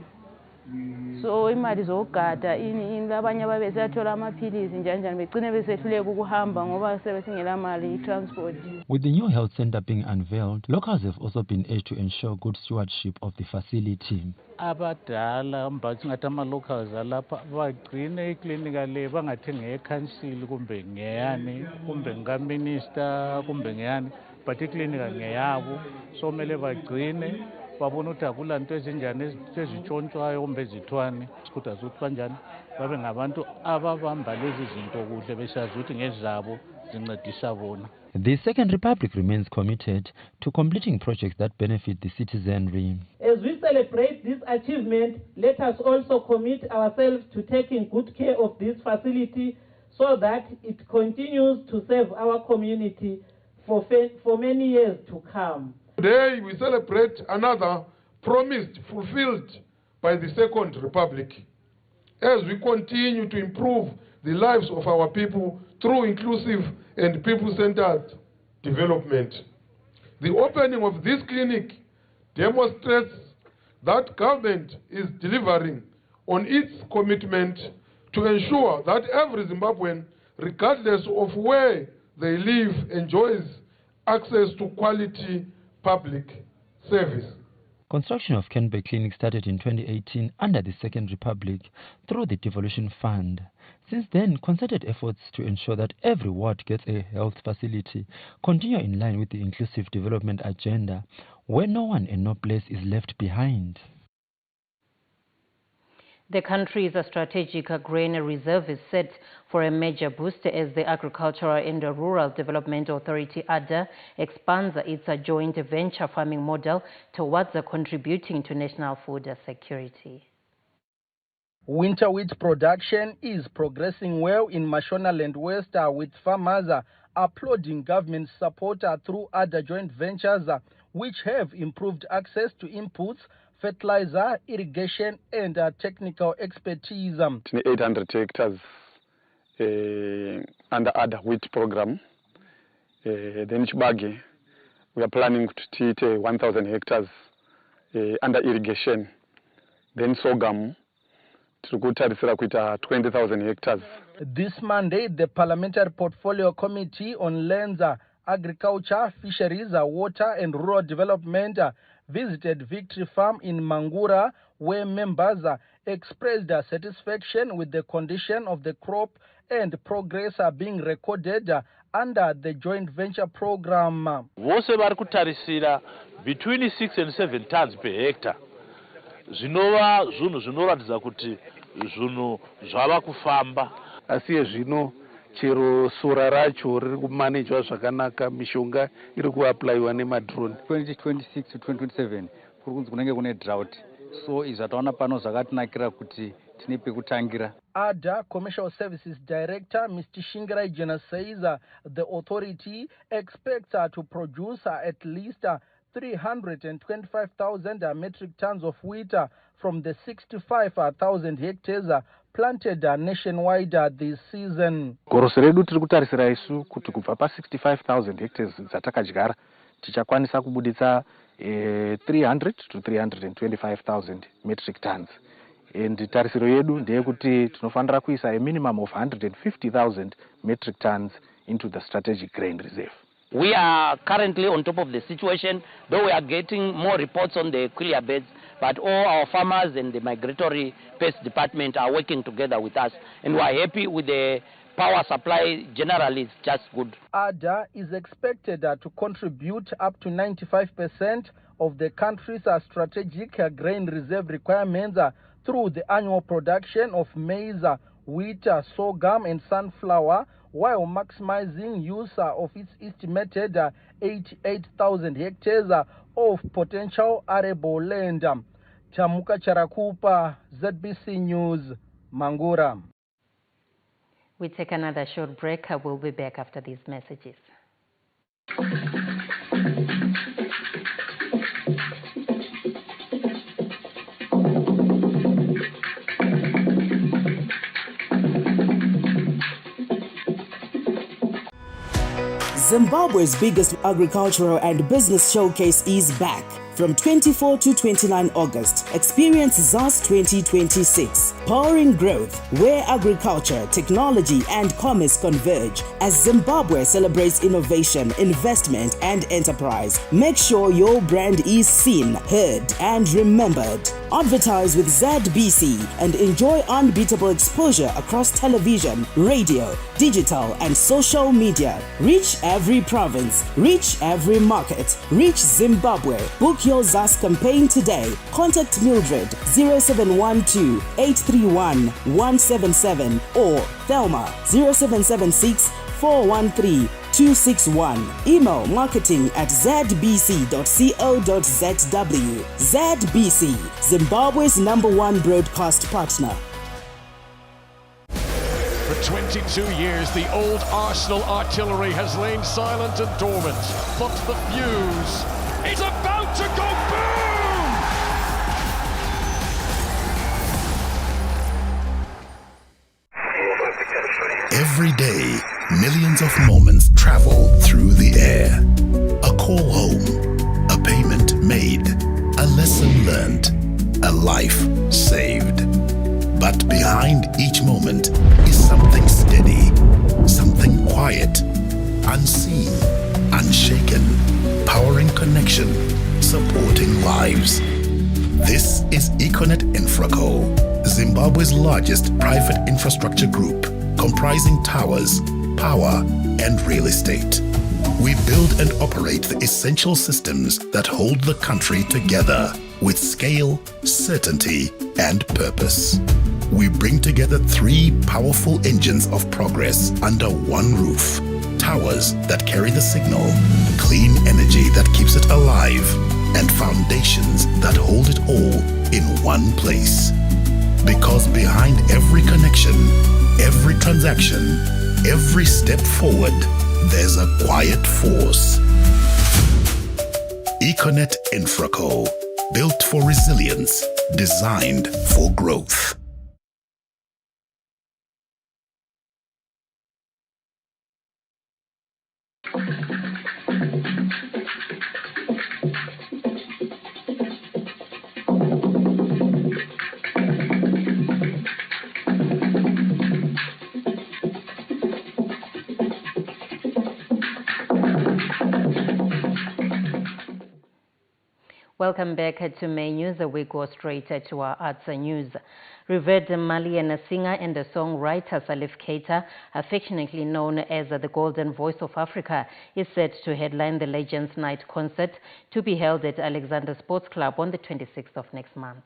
So imali zogada ini abanye babe siyathola amaphilisi njani begcine besehluleka ukuhamba ngoba sebesingela mali transport. With the new health center being unveiled, locals have also been urged to ensure good stewardship of the facility. Abadala mbathi ngathi ama-locals alapha bagcine iklinika le bangathengi ekhansili kumbe ngeyani kumbe ngikaminister kumbe ngeyani but iklinika ngeyabo so mele bagcine babona ukuthi akula nto ezinjani ezitshontshwayo kumbe ezithwani sikhuthaza ukuthi kanjani babe ngabantu ababamba lezi zinto kuhle besazi ukuthi ngezabo zincedisa bona. The Second Republic remains committed to completing projects that benefit the citizenry. As we celebrate this achievement, let us also commit ourselves to taking good care of this facility so that it continues to serve our community for many years to come. Today we celebrate another promise fulfilled by the Second Republic as we continue to improve the lives of our people through inclusive and people-centered development. The opening of this clinic demonstrates that government is delivering on its commitment to ensure that every Zimbabwean, regardless of where they live, enjoys access to quality public service. Construction of Kennebec Clinic started in 2018 under the Second Republic through the Devolution Fund. Since then, concerted efforts to ensure that every ward gets a health facility continue in line with the inclusive development agenda, where no one and no place is left behind. The country's strategic grain reserve is set for a major boost as the Agricultural and Rural Development Authority, ADA, expands its joint venture farming model towards contributing to national food security. Winter wheat production is progressing well in Mashonaland West, with farmers applauding government support through ADA joint ventures, which have improved access to inputs, fertilizer, irrigation, and technical expertise. 800 hectares under ADA wheat program. Then Chibage, we are planning to treat 1,000 hectares under irrigation. Then sorghum, to go to 20,000 hectares. This Monday, the Parliamentary Portfolio Committee on Lands, Agriculture, Fisheries, Water and Rural Development visited Victory Farm in Mangura, where members expressed satisfaction with the condition of the crop and progress being recorded under the joint venture program. Vose vari kutarisira between 6 and 7 tons per hectare. Zvinova zvinhu zvinoratidza kuti zvinhu zvava kufamba. Asi zvino chero sora racho riri kumanejwa zvakanaka, mishonga iri kuaplaiwa nemadrone. 2026 to 2027 kuri kunzi kunenge kune drought, so izvi zvataona pano zvakatinakira kuti tine pekutangira. ADA Commercial Services Director Mr. Shingirai Jena says the authority expects to produce at least 325,000 metric tons of wheat from the 65,000 hectares planted nationwide this season. Goroso redu tiri kutarisira isu kuti kubva pa 65,000 hectares dzatakadyara tichakwanisa kubuditsa 300 to 325,000 metric tons. And tarisiro yedu ndeyekuti tinofanira kuisa a minimum of 150,000 metric tons into the strategic grain reserve. We are currently on top of the situation, though we are getting more reports on the quillia beds, but all our farmers and the migratory pest department are working together with us, and we are happy with the power supply. Generally, it's just good. ADA is expected to contribute up to 95% of the country's strategic grain reserve requirements through the annual production of maize, wheat, sorghum, and sunflower, while maximizing use of its estimated 88,000 hectares of potential arable land. Chamuka Charakupa, ZBC News, Mangura. We take another short break. We'll be back after these messages. Zimbabwe's biggest agricultural and business showcase is back. From 24 to 29 August, experience ZAS 2026, powering growth, where agriculture, technology, and commerce converge as Zimbabwe celebrates innovation, investment, and enterprise. Make sure your brand is seen, heard, and remembered. Advertise with ZBC and enjoy unbeatable exposure across television, radio, digital, and social media. Reach every province, reach every market, reach Zimbabwe. Book your ZAS campaign today. Contact Mildred 0712 831 177 or Thelma 0776 413 261. Email marketing@zbc.co.zw. ZBC, Zimbabwe's #1 broadcast partner. For 22 years, the old Arsenal artillery has lain silent and dormant, but the fuse is about to go boom! Every day, millions of moments travel through the air. A call home, a payment made, a lesson learned, a life saved. But behind each moment is something steady, something quiet, unseen, unshaken, powering connection, supporting lives. This is Econet Infraco, Zimbabwe's largest private infrastructure group, comprising towers, power, and real estate. We build and operate the essential systems that hold the country together with scale, certainty, and purpose. We bring together 3 powerful engines of progress under one roof. Towers that carry the signal, clean energy that keeps it alive, and foundations that hold it all in one place. Because behind every connection, every transaction, every step forward, there's a quiet force. Econet Infraco, built for resilience, designed for growth. Welcome back to May News. We go straight to our arts news. Revered Malian singer and songwriter Salif Keita, affectionately known as the Golden Voice of Africa, is set to headline the Legends Night concert to be held at Alexander Sports Club on the 26th of next month.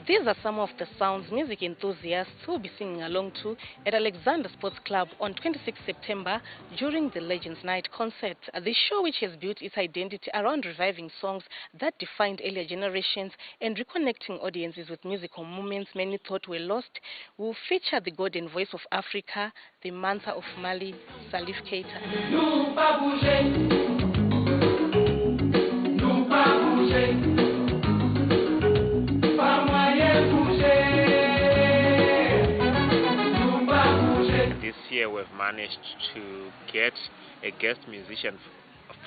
These are some of the sounds music enthusiasts will be singing along to at Alexander Sports Club on 26 September during the Legends Night concert. The show, which has built its identity around reviving songs that defined earlier generations and reconnecting audiences with musical moments many thought were lost, will feature the golden voice of Africa, the Mantha of Mali, Salif Keita. This year we've managed to get a guest musician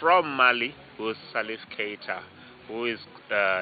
from Mali, who's Salif Keita, who is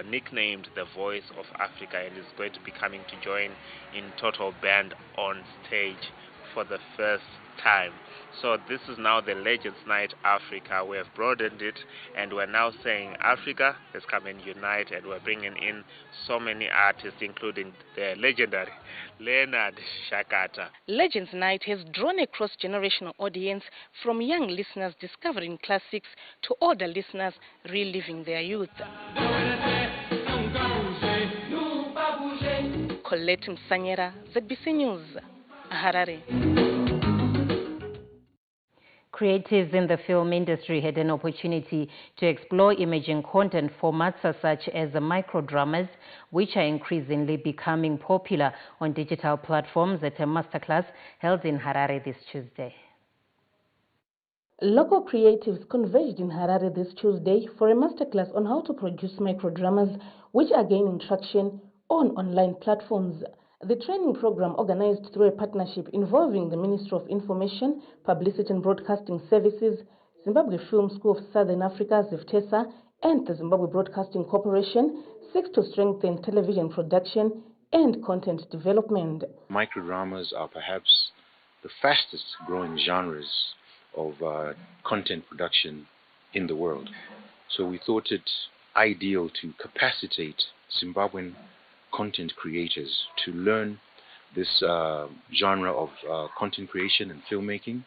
nicknamed the Voice of Africa and is going to be coming to join in Total Band on stage for the first time. So this is now the Legends Night Africa. We have broadened it and we're now saying Africa has come and unite, and we're bringing in so many artists, including the legendary Leonard Shakata. Legends Night has drawn a cross-generational audience, from young listeners discovering classics to older listeners reliving their youth. Colette Msanyera, ZBC News, Harare. Creatives in the film industry had an opportunity to explore emerging content formats such as microdramas, which are increasingly becoming popular on digital platforms, at a masterclass held in Harare this Tuesday. Local creatives converged in Harare this Tuesday for a masterclass on how to produce microdramas, which are gaining traction on online platforms. The training program, organized through a partnership involving the Ministry of Information, Publicity and Broadcasting Services, Zimbabwe Film School of Southern Africa, ZIFTESA, and the Zimbabwe Broadcasting Corporation, seeks to strengthen television production and content development. Microdramas are perhaps the fastest growing genres of content production in the world. So we thought it ideal to capacitate Zimbabwean content creators to learn this genre of content creation and filmmaking,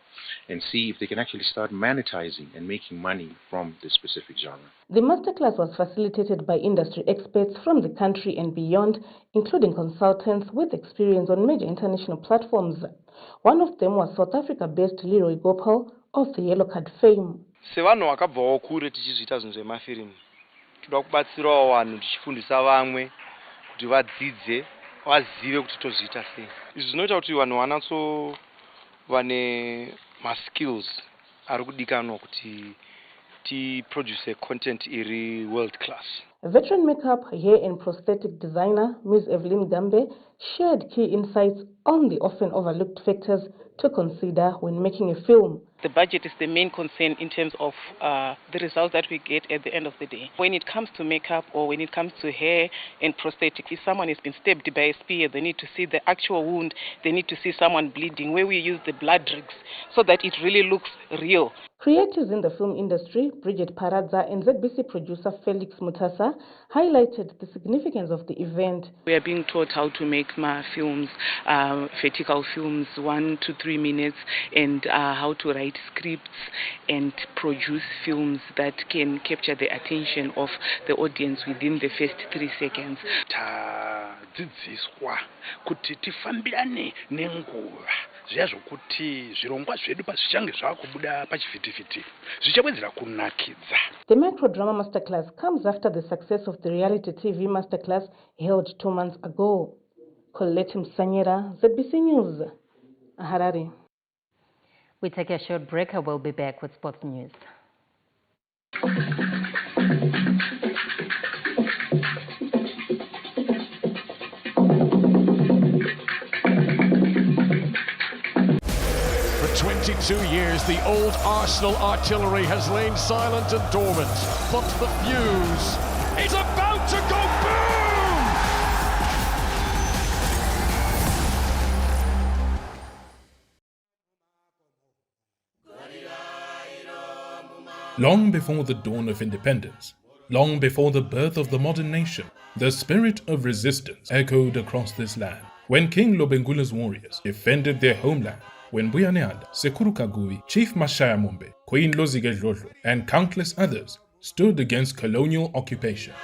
and see if they can actually start monetizing and making money from this specific genre. The masterclass was facilitated by industry experts from the country and beyond, including consultants with experience on major international platforms. One of them was South Africa-based Leroy Gopal of the Yellow Card fame. Sevanhu vakabvawo kure tichizviita zvinhu zvemafirimu. Toda kubatsirawo vanhu tichifundisa vamwe kuti vadzidze, vazive kuti tozviita sei. Izvi zvinoita kuti vanhu vanatsova ma-skills ari kudikanwa kuti ti-produce content iri world class. Veteran makeup, hair and prosthetic designer Ms. Evelyn Gambe shared key insights on the often overlooked factors to consider when making a film. The budget is the main concern in terms of the results that we get at the end of the day. When it comes to makeup or when it comes to hair and prosthetic, if someone has been stabbed by a spear, they need to see the actual wound, they need to see someone bleeding, where we use the blood rigs so that it really looks real. Creatives in the film industry, Bridget Paradza and ZBC producer Felix Mutasa, highlighted the significance of the event. We are being taught how to make films, vertical films, 1 to 3 minutes, and how to write scripts and produce films that can capture the attention of the audience within the first 3 seconds. Dzidziswa kuti tifambirane nenguva zviya zvokuti zvirongwa zvedu pazvichange zvakubuda pachivhitivhiti zvichawedzera kunakidza. The microdrama masterclass comes after the success of the reality TV masterclass held 2 months ago. Colette Msanyera, ZBC News, Harare. We take a short break and we'll be back with sports news. For 22 years, the old Arsenal artillery has lain silent and dormant, but the fuse is about to go boom! Long before the dawn of independence, long before the birth of the modern nation, the spirit of resistance echoed across this land. When King Lobengula's warriors defended their homeland, when Buyaneanda, Sekuru Kaguvi, Chief Mashaya Mumbe, Queen Lozige Dlodlo, and countless others stood against colonial occupation.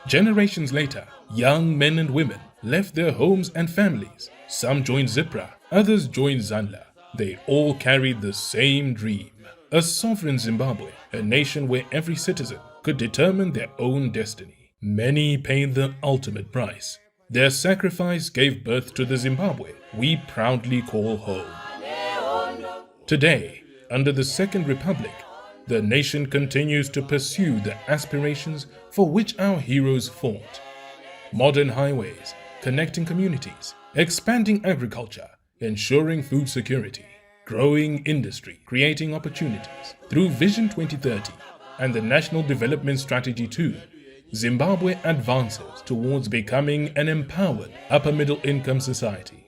Generations later, young men and women left their homes and families. Some joined Zipra, others joined Zanla. They all carried the same dream. A sovereign Zimbabwe, a nation where every citizen could determine their own destiny. Many paid the ultimate price. Their sacrifice gave birth to the Zimbabwe we proudly call home. Today, under the Second Republic, the nation continues to pursue the aspirations for which our heroes fought. Modern highways, connecting communities, expanding agriculture, ensuring food security, growing industry, creating opportunities. Through Vision 2030 and the National Development Strategy 2, Zimbabwe advances towards becoming an empowered upper-middle income society.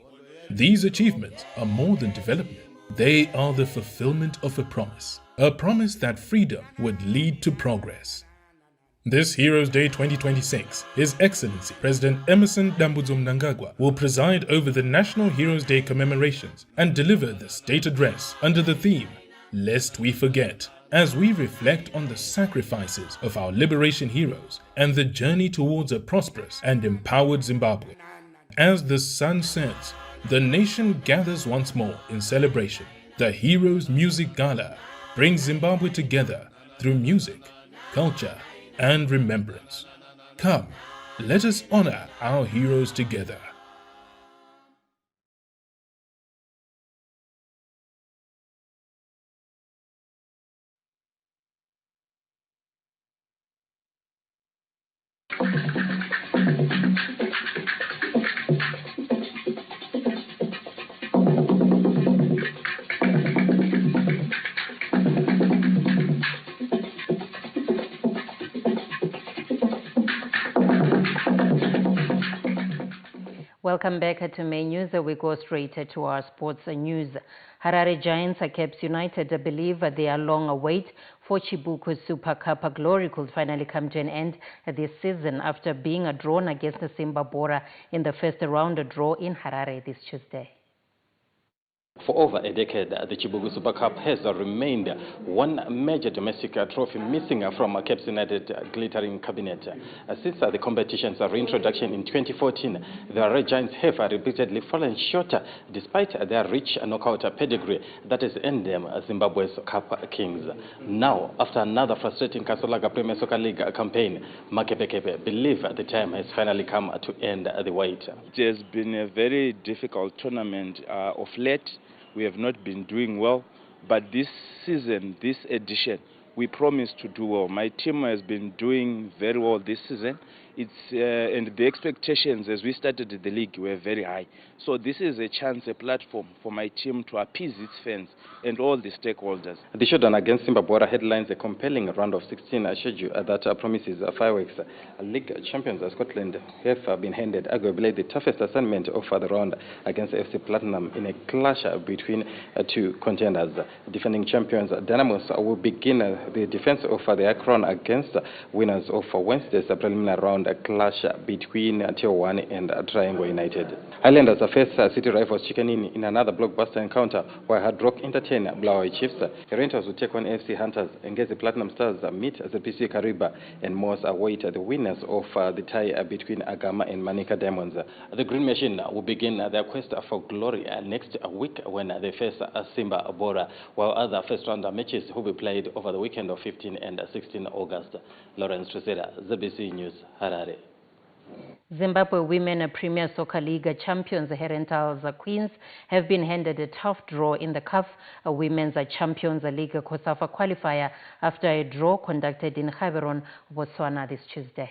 These achievements are more than development. They are the fulfillment of a promise that freedom would lead to progress. This Heroes Day 2026, His Excellency President Emmerson Dambudzo Mnangagwa will preside over the National Heroes Day commemorations and deliver the state address under the theme, Lest We Forget, as we reflect on the sacrifices of our liberation heroes and the journey towards a prosperous and empowered Zimbabwe. As the sun sets, the nation gathers once more in celebration. The Heroes Music Gala brings Zimbabwe together through music, culture, and remembrance. Come, let us honor our heroes together. Welcome back to Main News. We go straight to our sports news. Harare Giants, Caps United, believe their long wait for Chibuku Super Cup glory could finally come to an end this season after being drawn against the Simba Bora in the first round draw in Harare this Tuesday. For over a decade, the Chibuku Super Cup has remained one major domestic trophy missing from Caps United glittering cabinet. Since the competition's reintroduction in 2014, the Harare Giants have repeatedly fallen short despite their rich knockout pedigree that has earned them Zimbabwe's Cup Kings. Now, after another frustrating Kasolaga Premier Soccer League campaign, Makepekepe believe the time has finally come to end the wait. It has been a very difficult tournament of late. We have not been doing well, but this season, this edition, we promised to do well. My team has been doing very well this season. And the expectations as we started the league were very high. So this is a chance, a platform for my team to appease its fans and all the stakeholders. The showdown against Simba Bora headlines a compelling round of 16 schedule that promises fireworks. League champions Scotland have been handed arguably the toughest assignment of the round against FC Platinum in a clash between two contenders. Defending champions Dynamos will begin the defense of their crown against winners of Wednesday's preliminary round clash between Tier 1 and Triangle United. Highlanders face city rivals Chicken Inn in another blockbuster encounter where Hard Rock entertain Blaaway Chiefs. Rangers will take on FC Hunters, engage the Platinum Stars, meet the PC Kariba, and Moors await the winners of the tie between Agama and Manica Diamonds. The Green Machine will begin their quest for glory next week when they face Simba Bora, while other first-round matches will be played over the weekend of 15 and 16 August. Lawrence Tresera, ZBC News, Harare. Zimbabwe Women Premier Soccer League champions Herentals Queens have been handed a tough draw in the CAF Women's Champions League COSAFA qualifier after a draw conducted in Gaborone, Botswana this Tuesday.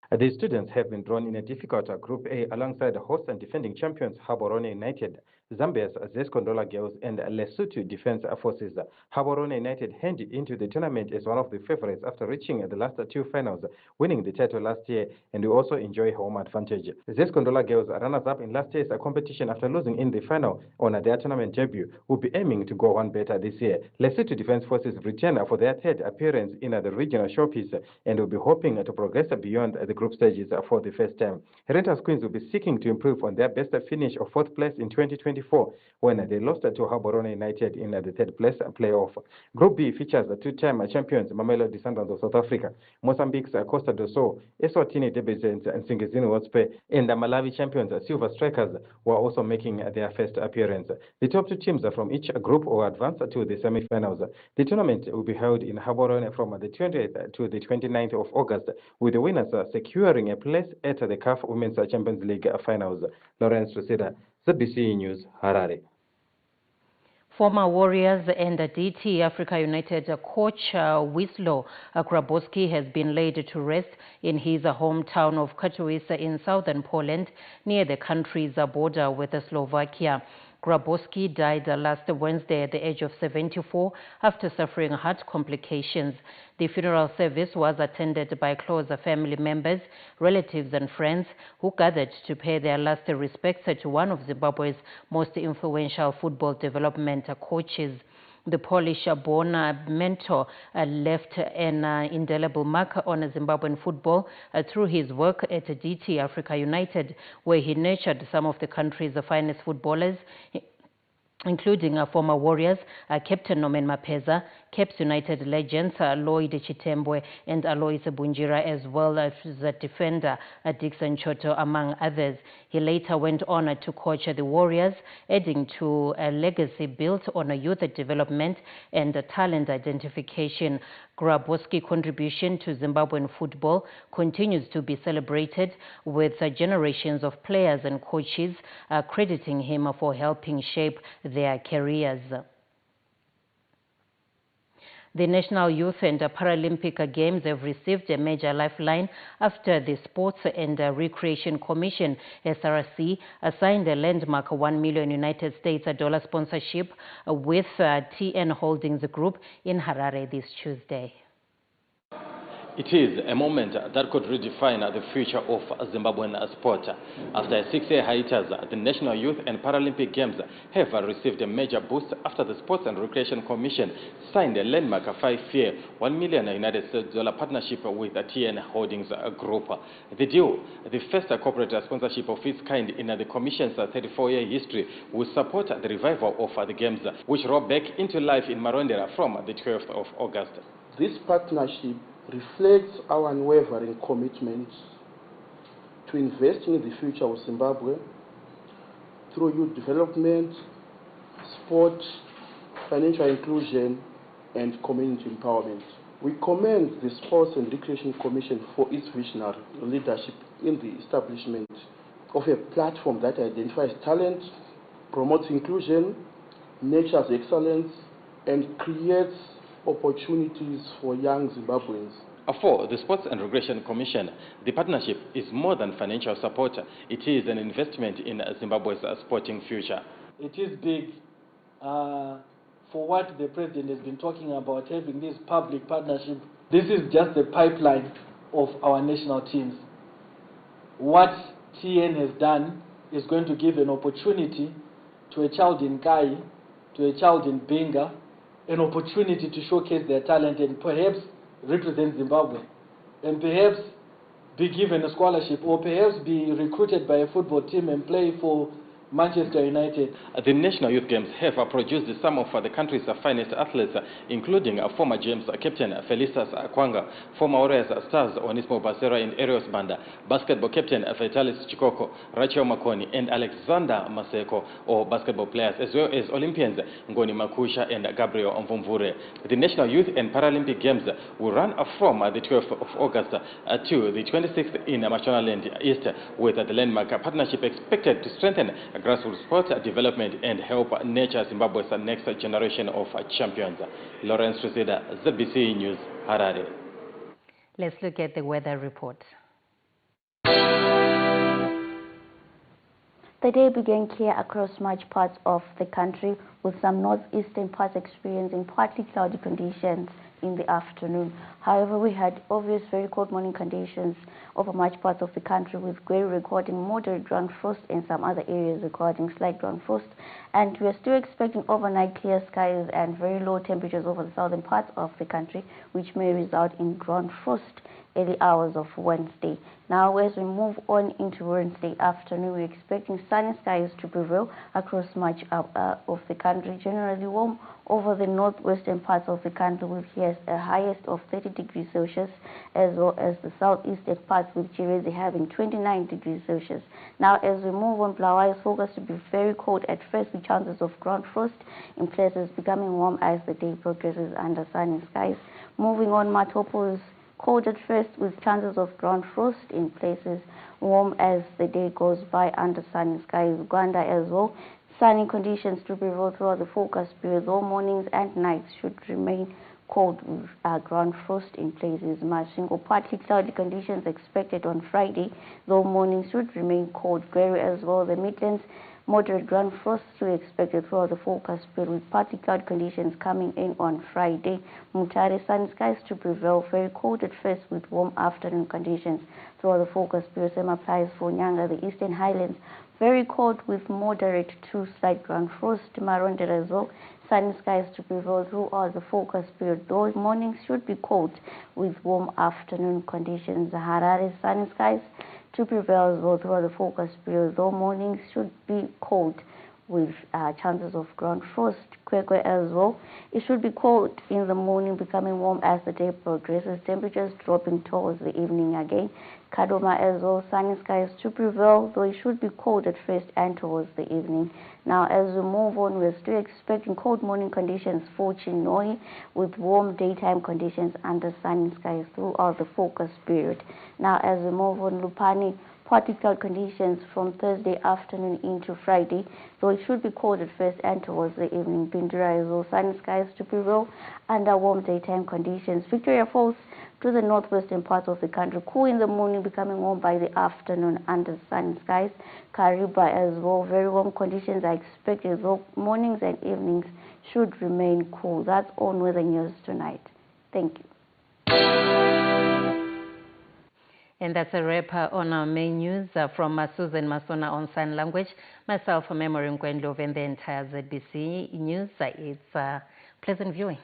The students have been drawn in a difficult Group A alongside host and defending champions Gaborone United, Zambia's Zescondola Girls, and Lesotho Defense Forces. Gaborone United headed into the tournament as one of the favorites after reaching the last two finals, winning the title last year, and will also enjoy home advantage. Zescondola Girls, runners-up in last year's competition after losing in the final on their tournament debut, will be aiming to go one better this year. Lesotho Defense Forces return for their third appearance in the regional showpiece and will be hoping to progress beyond the group stages for the first time. Herentals Queens will be seeking to improve on their best finish of 4th place in 2020 2024 when they lost to Gaborone United in the third place playoff. Group B features two-time champions Mamelodi Sundowns of South Africa, Mozambique's Costa do Sol, Eswatini Debrecen and Nsingizini Hotspur, and the Malawi champions Silver Strikers were also making their first appearance. The top two teams from each group will advance to the semi-finals. The tournament will be held in Gaborone from the 20th to the 29th of August, with the winners securing a place at the CAF Women's Champions League finals. Lawrence Reseda, ZBC News, Harare. Former Warriors and DT Africa United coach Wisław Grabowski has been laid to rest in his hometown of Katowice in southern Poland, near the country's border with Slovakia. Grabowski died last Wednesday at the age of 74 after suffering heart complications. The funeral service was attended by close family members, relatives and friends who gathered to pay their last respects to one of Zimbabwe's most influential football development coaches. The Polish-born mentor left an indelible mark on Zimbabwean football through his work at DT Africa United, where he nurtured some of the country's finest footballers, including former Warriors, Captain Norman Mapeza, Caps United legends Lloyd Chitembwe and Alois Bunjira, as well as the defender Dixon Choto, among others. He later went on to coach the Warriors, adding to a legacy built on youth development and talent identification. Grabowski's contribution to Zimbabwean football continues to be celebrated, with generations of players and coaches crediting him for helping shape their careers. The National Youth and Paralympic Games have received a major lifeline after the Sports and Recreation Commission, SRC, signed a landmark $1 million United States dollar sponsorship with TN Holdings Group in Harare this Tuesday. It is a moment that could redefine the future of Zimbabwean sport. After a 6-year hiatus, the National Youth and Paralympic Games have received a major boost after the Sports and Recreation Commission signed a landmark 5-year $1 million United States dollar partnership with the TN Holdings Group. The deal, the first corporate sponsorship of its kind in the Commission's 34-year history, will support the revival of the Games, which rolled back into life in Marondera from the 12th of August. This partnership reflects our unwavering commitment to investing in the future of Zimbabwe through youth development, sport, financial inclusion, and community empowerment. We commend the Sports and Recreation Commission for its visionary leadership in the establishment of a platform that identifies talent, promotes inclusion, nurtures excellence, and creates opportunities for young Zimbabweans. For the Sports and Recreation Commission, the partnership is more than financial support. It is an investment in Zimbabwe's sporting future. It is big for what the President has been talking about, having this public partnership. This is just the pipeline of our national teams. What TN has done is going to give an opportunity to a child in Kai, to a child in Benga, an opportunity to showcase their talent and perhaps represent Zimbabwe, and perhaps be given a scholarship, or perhaps be recruited by a football team and play for Manchester United. The National Youth Games have produced some of the country's finest athletes, including former James captain Felicitas Kwanga, former Warriors stars Onismo Basera and Erios Banda, basketball captain Vitalis Chikoko, Rachel Makoni, and Alexander Maseko, or basketball players, as well as Olympians Ngoni Makusha and Gabriel Mvumvure. The National Youth and Paralympic Games will run from the 12th of August to the 26th in Mashonaland East, with the landmark partnership expected to strengthen grassroots sport development and help nurture Zimbabwe's next generation of champions. Lawrence Reseda, ZBC News, Harare. Let's look at the weather report. The day began clear across much parts of the country, with some northeastern parts experiencing partly cloudy conditions in the afternoon. However, we had obvious very cold morning conditions over much parts of the country, with Gray recording moderate ground frost and some other areas recording slight ground frost. And we are still expecting overnight clear skies and very low temperatures over the southern parts of the country, which may result in ground frost early hours of Wednesday. Now, as we move on into Wednesday afternoon, we're expecting sunny skies to prevail across much of the country. Generally warm over the northwestern parts of the country, with here a highest of 30 degrees Celsius, as well as the southeastern parts, with Chirezi having 29 degrees Celsius. Now, as we move on, Bulawayo is forecast to be very cold at first, with chances of ground frost in places, becoming warm as the day progresses under sunny skies. Moving on, Matopo is cold at first, with chances of ground frost in places, warm as the day goes by under sunny skies. Uganda as well, sunny conditions to prevail throughout the forecast period, though mornings and nights should remain cold with ground frost in places. Masvingo, partly cloudy conditions expected on Friday, though mornings should remain cold. Gweru as well, the Midlands, moderate ground frost to be expected throughout the forecast period, with partly cloud conditions coming in on Friday. Mutare, sunny skies to prevail, very cold at first with warm afternoon conditions throughout the forecast period. Same applies for Nyanga, the Eastern Highlands, very cold with moderate to slight ground frost. Maronde as well, sunny skies to prevail throughout the forecast period, though mornings should be cold with warm afternoon conditions. Harare, sunny skies to prevail as well throughout the forecast period, though mornings should be cold with chances of ground frost. Kwekwe as well, it should be cold in the morning, becoming warm as the day progresses, temperatures dropping towards the evening again. Kadoma as well, sunny skies to prevail, though it should be cold at first and towards the evening. Now, as we move on, we're still expecting cold morning conditions for Chinoi, with warm daytime conditions under sunny skies throughout the forecast period. Now, as we move on, Lupani, partly cloud conditions from Thursday afternoon into Friday, though it should be cold at first and towards the evening. Pindura as well, sunny skies to prevail under warm daytime conditions. Victoria Falls to the northwestern parts of the country, cool in the morning, becoming warm by the afternoon under sunny skies. Kariba as well, very warm conditions are expected, though mornings and evenings should remain cool. That's all weather news tonight. Thank you. And that's a wrap on our main news from Susan Masona on Sign Language. Myself, Memory Nkwendlove, and the entire ZBC News. It's pleasant viewing.